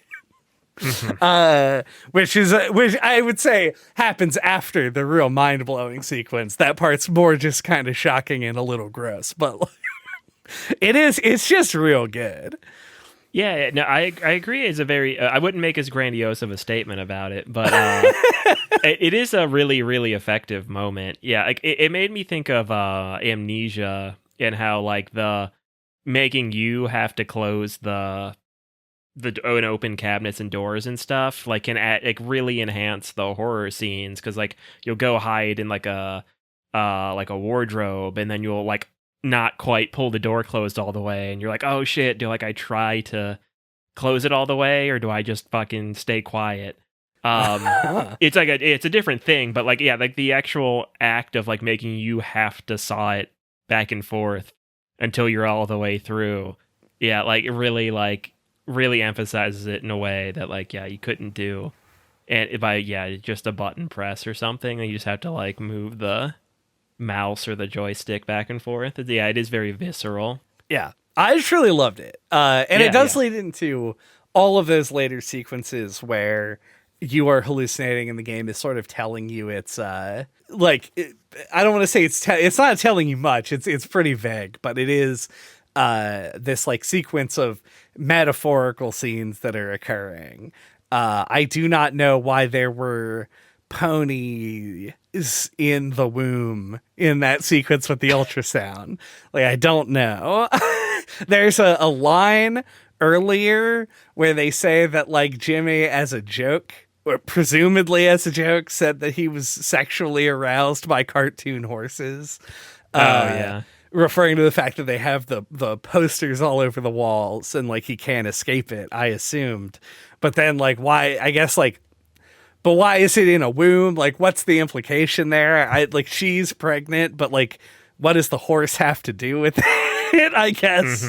Which I would say happens after the real mind-blowing sequence. That part's more just kind of shocking and a little gross, but it's just real good. Yeah, no, I agree. It's a very I wouldn't make as grandiose of a statement about it, but it is a really, really effective moment. Yeah, like it made me think of Amnesia and how like the making you have to close the and open cabinets and doors and stuff like can like really enhance the horror scenes, because like you'll go hide in like a wardrobe, and then you'll like not quite pull the door closed all the way, and you're like, oh shit, do like I try to close it all the way, or do I just fucking stay quiet? It's like it's a different thing, but like, yeah, like the actual act of like making you have to saw it back and forth until you're all the way through, yeah, like it really emphasizes it in a way that like, yeah, you couldn't do and by just a button press or something, and you just have to like move the mouse or the joystick back and forth. Yeah, it is very visceral. Yeah, I just really loved it, and it does lead into all of those later sequences where you are hallucinating and the game is sort of telling you it's like I don't want to say it's not telling you much. It's pretty vague, but it is this like sequence of metaphorical scenes that are occurring. I do not know why there were ponies in the womb in that sequence with the ultrasound. Like, I don't know. There's a line earlier where they say that like Jimmy, as a joke, or presumably as a joke, said that he was sexually aroused by cartoon horses. Yeah. Referring to the fact that they have the posters all over the walls and like he can't escape it, I assumed. But then like, why, I guess like, but why is it in a womb? Like, what's the implication there? Like, she's pregnant, but like, what does the horse have to do with it? I guess.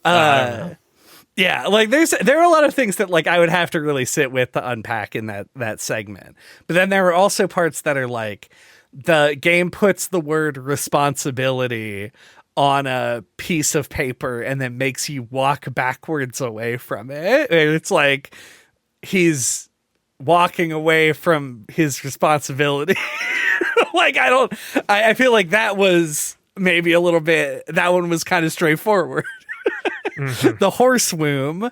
Mm-hmm. Yeah, like there are a lot of things that like I would have to really sit with to unpack in that segment. But then there are also parts that are like, the game puts the word responsibility on a piece of paper and then makes you walk backwards away from it. And it's like he's walking away from his responsibility. Like, I feel like that was maybe a little bit, that one was kind of straightforward. Mm-hmm. The horse womb,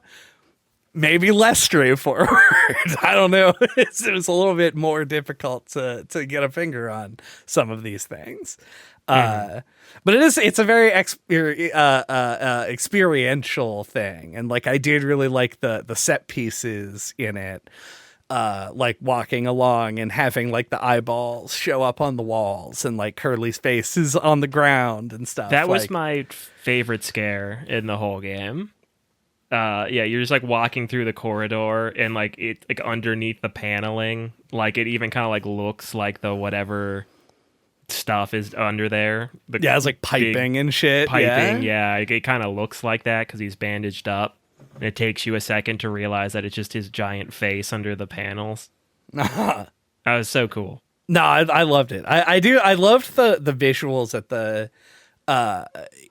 maybe less straightforward. I don't know. It was a little bit more difficult to get a finger on some of these things. Mm-hmm. But it's a very experiential thing. And like, I did really like the set pieces in it. Like walking along and having like the eyeballs show up on the walls and like Curly's face is on the ground and stuff. That was my favorite scare in the whole game. You're just like walking through the corridor and like it like underneath the paneling, like it even kind of like looks like the whatever stuff is under there. It's like piping and shit. It kind of looks like that because he's bandaged up. And it takes you a second to realize that it's just his giant face under the panels. That was so cool. No, I loved it. I loved the visuals at the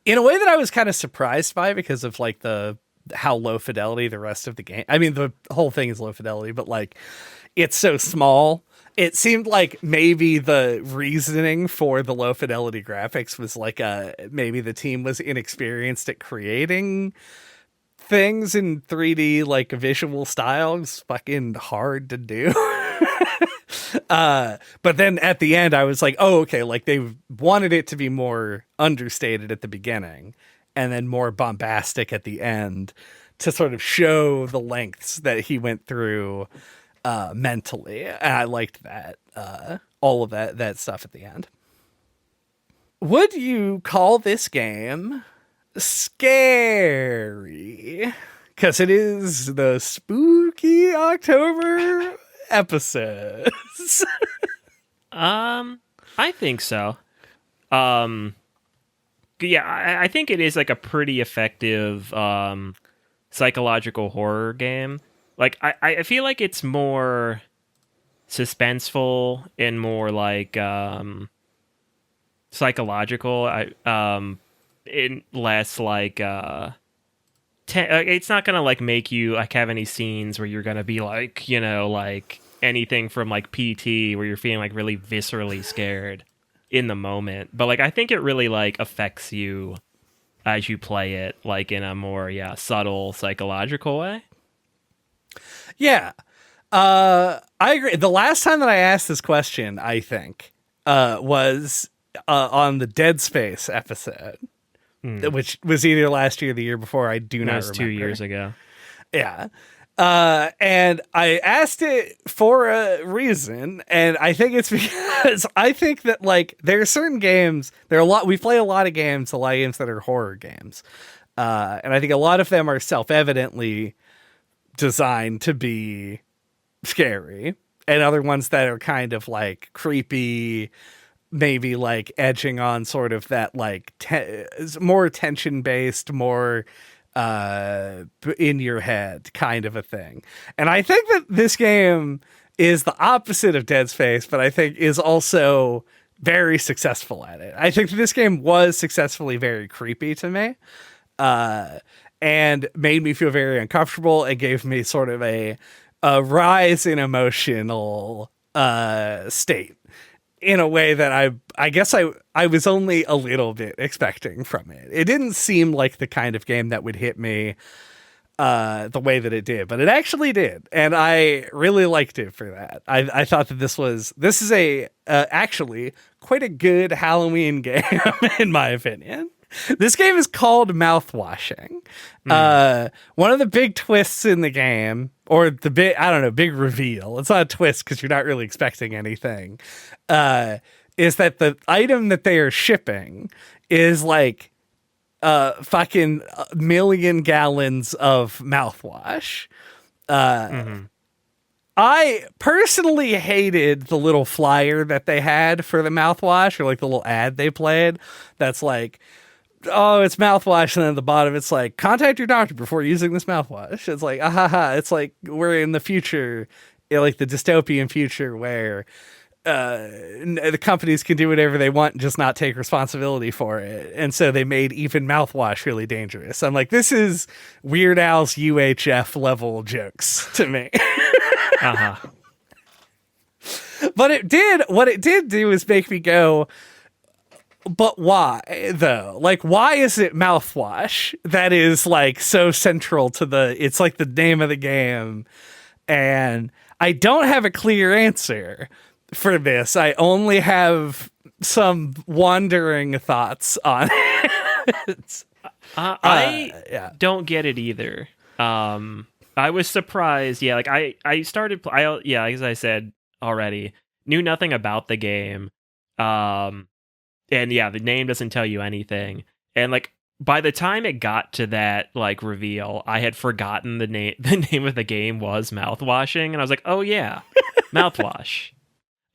in a way that I was kind of surprised by because of like how low fidelity the rest of the game. I mean, the whole thing is low fidelity, but like it's so small. It seemed like maybe the reasoning for the low fidelity graphics was like maybe the team was inexperienced at creating things in 3D like visual styles. Fucking hard to do. But then at the end I was like, oh, okay, like they wanted it to be more understated at the beginning and then more bombastic at the end to sort of show the lengths that he went through mentally. And I liked that, all of that stuff at the end. Would you call this game scary? Because it is the spooky October episodes. I think so. I think it is like a pretty effective psychological horror game. Like I feel like it's more suspenseful and more like psychological. In less like it's not gonna like make you like have any scenes where you're gonna be like, you know, like anything from like PT where you're feeling like really viscerally scared in the moment. But like I think it really like affects you as you play it, like in a more subtle psychological way. Yeah. I agree. The last time that I asked this question, I think, was on the Dead Space episode, which was either last year or the year before. I do not remember. It was 2 years ago. Yeah. And I asked it for a reason, and I think it's because I think that like there are certain games, we play a lot of games that are horror games. And I think a lot of them are self-evidently designed to be scary, and other ones that are kind of like creepy, maybe like edging on sort of that like more tension based, more in your head kind of a thing. And I think that this game is the opposite of Dead Space, but I think is also very successful at it. I think that this game was successfully very creepy to me, and made me feel very uncomfortable. It gave me sort of a rise in emotional state in a way that I guess I was only a little bit expecting from it. It didn't seem like the kind of game that would hit me the way that it did, but it actually did, and I really liked it for that. I thought that this is a actually quite a good Halloween game in my opinion. This game is called Mouthwashing. One of the big twists in the game, or the big reveal, it's not a twist because you're not really expecting anything, is that the item that they are shipping is like fucking million gallons of mouthwash. I personally hated the little flyer that they had for the mouthwash, or like the little ad they played that's like, oh, it's mouthwash, and then at the bottom it's like, contact your doctor before using this mouthwash. It's like, it's like we're in the future, like the dystopian future where the companies can do whatever they want and just not take responsibility for it. And so they made even mouthwash really dangerous. I'm like, this is Weird Al's UHF level jokes to me. But what it did do is make me go, but why though? Like, why is it mouthwash that is like so central to it's like the name of the game? And I don't have a clear answer for this. I only have some wandering thoughts on it. I don't get it either. I was surprised. Yeah, like I started. As I said already, knew nothing about the game. And yeah, the name doesn't tell you anything. And like by the time it got to that like reveal, I had forgotten the name. The name of the game was Mouthwashing, and I was like, oh yeah, mouthwash.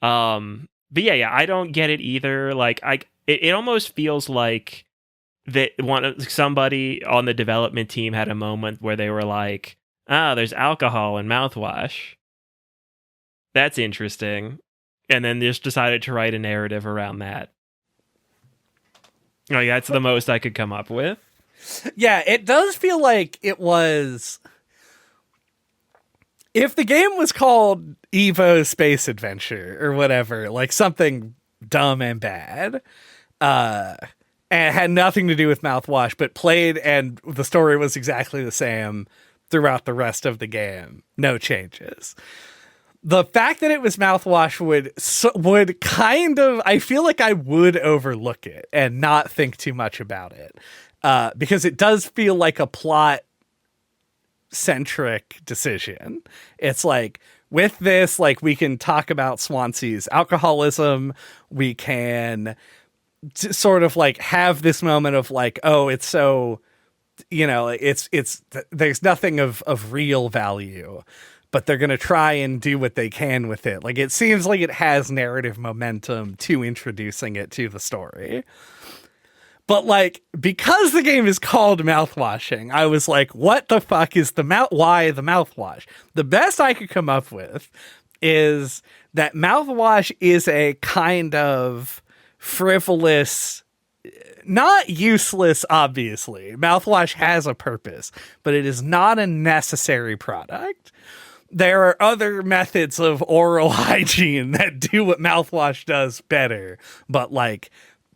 But yeah, I don't get it either. Like it almost feels like that somebody on the development team had a moment where they were like, there's alcohol in mouthwash. That's interesting. And then just decided to write a narrative around that. Like, that's the most I could come up with. Yeah, it does feel like it was... If the game was called Evo Space Adventure or whatever, like something dumb and bad, and had nothing to do with mouthwash, but played and the story was exactly the same throughout the rest of the game, no changes. The fact that it was mouthwash would kind of, I feel like I would overlook it and not think too much about it, because it does feel like a plot centric decision. It's like, with this, like, we can talk about Swansea's alcoholism. We can sort of like have this moment of like, oh, it's so, it's there's nothing of real value, but they're going to try and do what they can with it. Like, it seems like it has narrative momentum to introducing it to the story. But like, because the game is called Mouthwashing, I was like, what the fuck is why the mouthwash? The best I could come up with is that mouthwash is a kind of frivolous, not useless, obviously. Mouthwash has a purpose, but it is not a necessary product. There are other methods of oral hygiene that do what mouthwash does better, but like,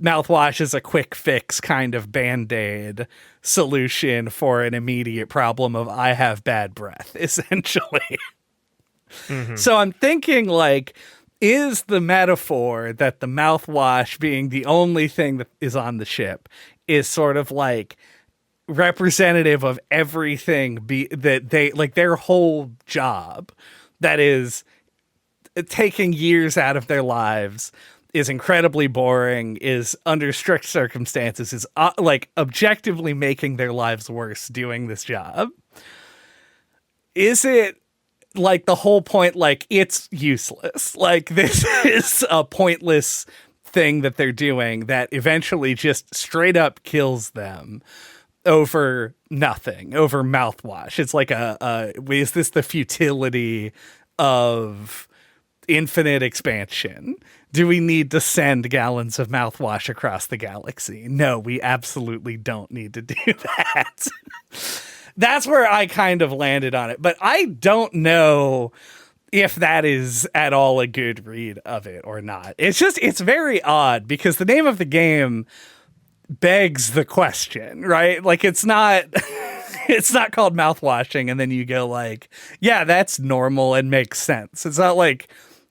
mouthwash is a quick fix kind of band-aid solution for an immediate problem of I have bad breath, essentially. Mm-hmm. So I'm thinking, like, is the metaphor that the mouthwash being the only thing that is on the ship is sort of like representative of everything that they, like, their whole job that is taking years out of their lives, is incredibly boring, is under strict circumstances, is like objectively making their lives worse doing this job? Is it like the whole point, like it's useless, like this is a pointless thing that they're doing that eventually just straight up kills them over nothing, over mouthwash? It's like is this the futility of infinite expansion? Do we need to send gallons of mouthwash across the galaxy? No, we absolutely don't need to do that. That's where I kind of landed on it. But I don't know if that is at all a good read of it or not. It's very odd because the name of the game begs the question, right? Like, it's not it's not called mouthwashing and then you go like, yeah, that's normal and makes sense. It's not like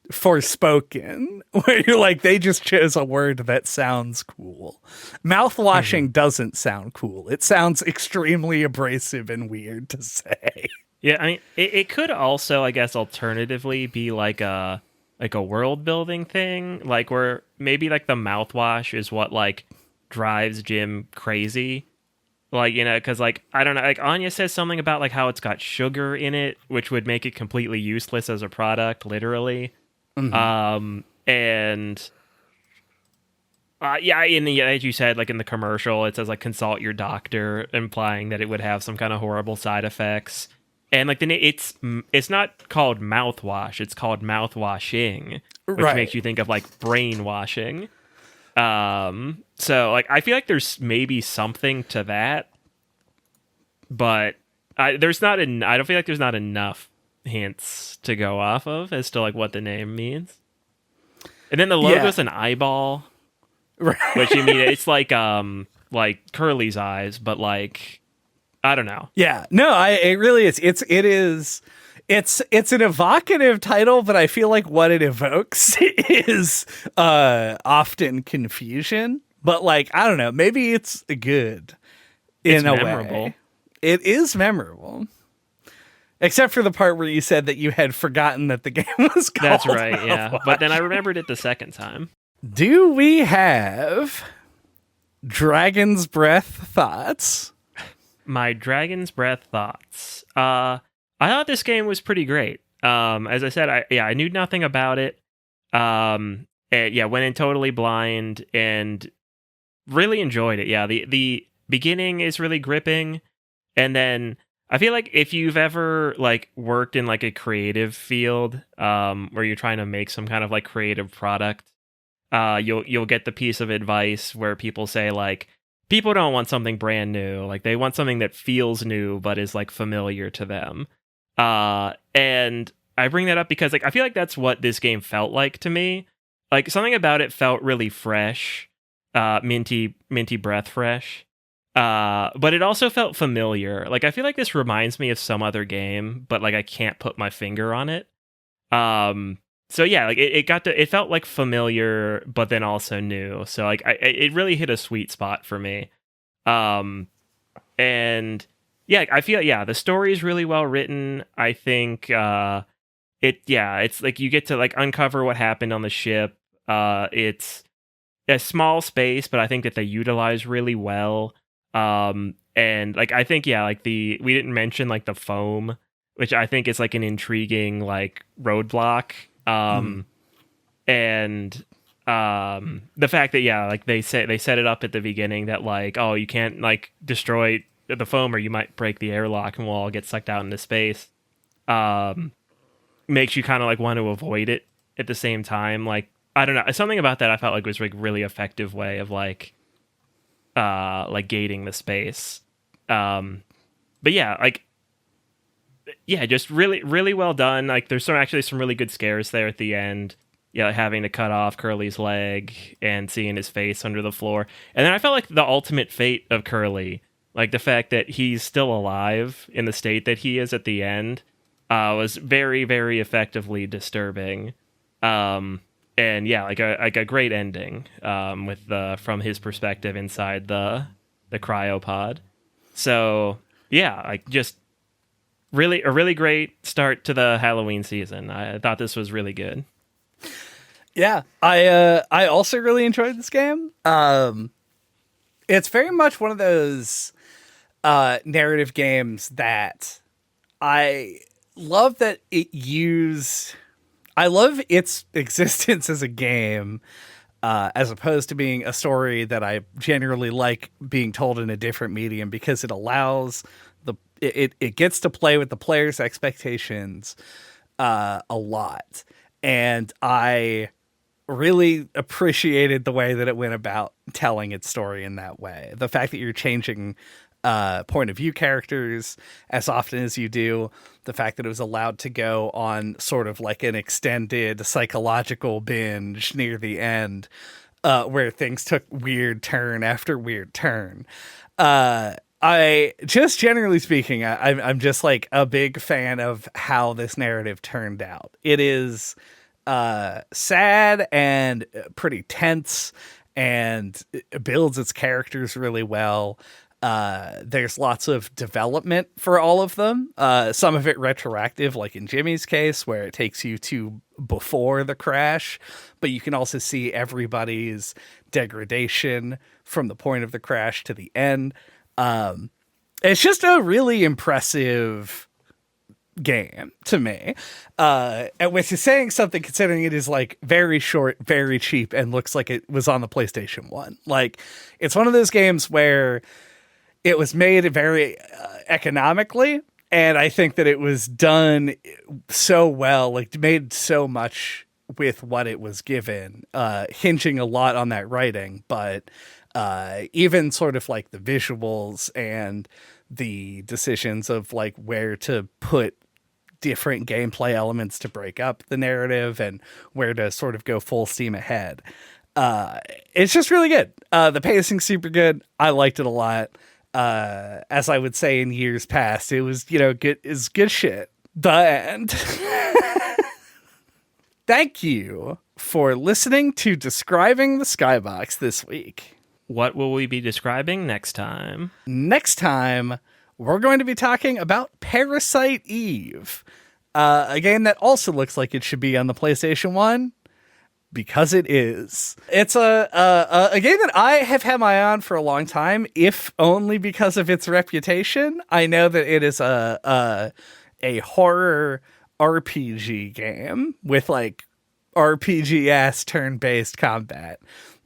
Forspoken, where you're like, they just chose a word that sounds cool. Mouthwashing doesn't sound cool. It sounds extremely abrasive and weird to say. Yeah, I mean, it could also, I guess, alternatively be like a world building thing, like where maybe like the mouthwash is what like drives Jim crazy. Like, you know, because like, I don't know, like Anya says something about like how it's got sugar in it, which would make it completely useless as a product, literally. Mm-hmm. Yeah, as you said, like in the commercial, it says like consult your doctor, implying that it would have some kind of horrible side effects. And like it's not called mouthwash, it's called mouthwashing, which makes you think of like brainwashing. So like I feel like there's maybe something to that, but I don't feel like there's not enough hints to go off of as to like what the name means. And then the logo's an eyeball, right? Which, you mean, it's like Curly's eyes, but like, I don't know. Yeah, no, it really is. It's an evocative title, but I feel like what it evokes is often confusion. But like, I don't know, maybe it's good in a way. It is memorable. Except for the part where you said that you had forgotten that the game was called That's right, Mouthwash. Yeah. But then I remembered it the second time. Do we have Dragon's Breath thoughts? My Dragon's Breath thoughts. I thought this game was pretty great. As I said, I knew nothing about it. Went in totally blind and really enjoyed it. Yeah, the beginning is really gripping, and then I feel like if you've ever like worked in like a creative field, where you're trying to make some kind of like creative product, you'll get the piece of advice where people say like, people don't want something brand new, like they want something that feels new but is like familiar to them. And I bring that up because like I feel like that's what this game felt like to me. Like something about it felt really fresh, minty breath fresh. But it also felt familiar. Like I feel like this reminds me of some other game, but like I can't put my finger on it. So yeah, like it felt like familiar, but then also new. So like it really hit a sweet spot for me. And yeah, I feel the story is really well written. I think it's like you get to like uncover what happened on the ship. It's a small space, but I think that they utilize really well. And like I think we didn't mention like the foam, which I think is like an intriguing like roadblock. And The fact that like they set it up at the beginning that like, oh, you can't like destroy the foam or you might break the airlock and we'll all get sucked out into space. Makes you kind of like want to avoid it at the same time. Like, I don't know, something about that I felt like was like really effective way of like gating the space. But yeah, like, yeah, just really, really well done. Like, there's actually some really good scares there at the end. Yeah, like having to cut off Curly's leg and seeing his face under the floor. And then I felt like the ultimate fate of Curly, like the fact that he's still alive in the state that he is at the end, was very, very effectively disturbing. And yeah, like a great ending, with from his perspective inside the cryopod. So yeah, like just really a really great start to the Halloween season. I thought this was really good. Yeah, I also really enjoyed this game. It's very much one of those narrative games that I love that it used. I love its existence as a game, as opposed to being a story that I generally like being told in a different medium, because it allows it gets to play with the player's expectations a lot. And I really appreciated the way that it went about telling its story in that way. The fact that you're changing point of view characters as often as you do, the fact that it was allowed to go on sort of like an extended psychological binge near the end, where things took weird turn after weird turn. I just generally speaking, I'm just like a big fan of how this narrative turned out. It is sad and pretty tense, and it builds its characters really well. There's lots of development for all of them. Some of it retroactive, like in Jimmy's case, where it takes you to before the crash, but you can also see everybody's degradation from the point of the crash to the end. It's just a really impressive game to me, which is saying something considering it is like very short, very cheap, and looks like it was on the PlayStation 1. Like, it's one of those games where it was made very economically, and I think that it was done so well, like made so much with what it was given, hinging a lot on that writing, but even sort of like the visuals and the decisions of like where to put different gameplay elements to break up the narrative and where to sort of go full steam ahead. It's just really good. The pacing's super good. I liked it a lot. As I would say in years past, it was, good is good shit. The end. Thank you for listening to Describing the Skybox this week. What will we be describing next time? Next time, we're going to be talking about Parasite Eve, a game that also looks like it should be on the PlayStation 1, because it is. It's a game that I have had my eye on for a long time, if only because of its reputation. I know that it is a horror RPG game with like RPG-ass turn-based combat,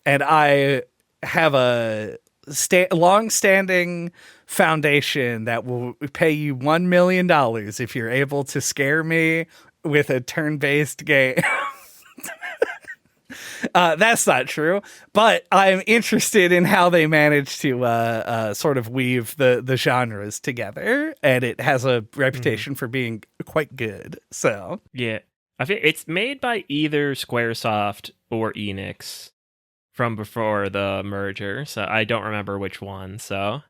and I have a long-standing foundation that will pay you $1 million if you're able to scare me with a turn-based game. That's not true, but I'm interested in how they manage to sort of weave the genres together, and it has a reputation for being quite good. So yeah, I think it's made by either Squaresoft or Enix from before the merger, so I don't remember which one. So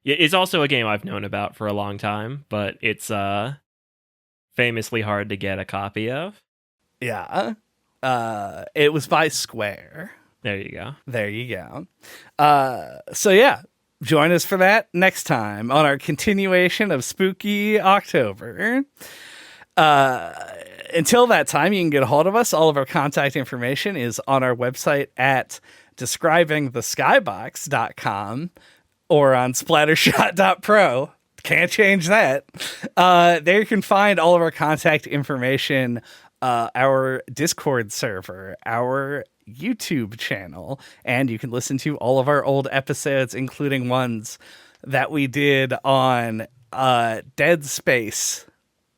it's also a game I've known about for a long time, but it's famously hard to get a copy of. Yeah. It was by Square. There you go. There you go. So yeah, join us for that next time on our continuation of Spooky October. Until that time, you can get a hold of us. All of our contact information is on our website at describingtheskybox.com or on splattershot.pro. Can't change that. There you can find all of our contact information, our Discord server, our YouTube channel, and you can listen to all of our old episodes, including ones that we did on Dead Space.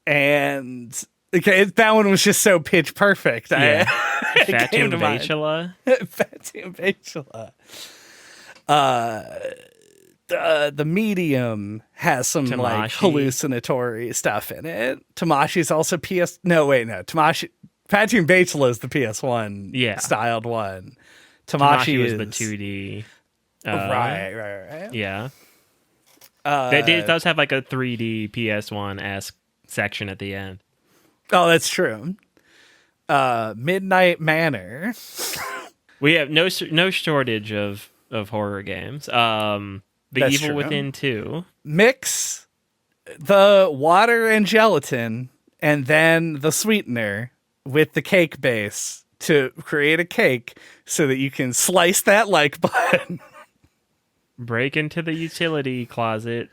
And okay, that one was just so pitch perfect. Yeah. It came to mind. Fatula. Fatum Bachelor. The Medium has some like Tamashi. hallucinatory stuff in it. Tamashi's also Tamashi. Fatum Bachelor is the PS1 styled one. Tamashi was is the 2D. Right. Yeah. It does have like a 3D PS1-esque section at the end. Oh, that's true. Midnight Manor. We have no shortage of horror games. The That's Evil true. Within 2. Mix the water and gelatin and then the sweetener with the cake base to create a cake so that you can slice that like button. Break into the utility closet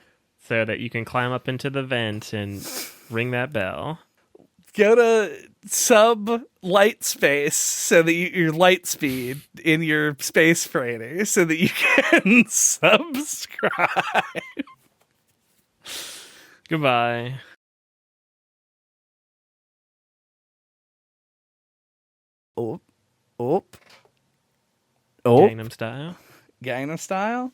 so that you can climb up into the vent and ring that bell. Go to sub light space so that your light speed in your space freighter so that you can subscribe. Goodbye. Oh. Gangnam Style. Gangnam Style.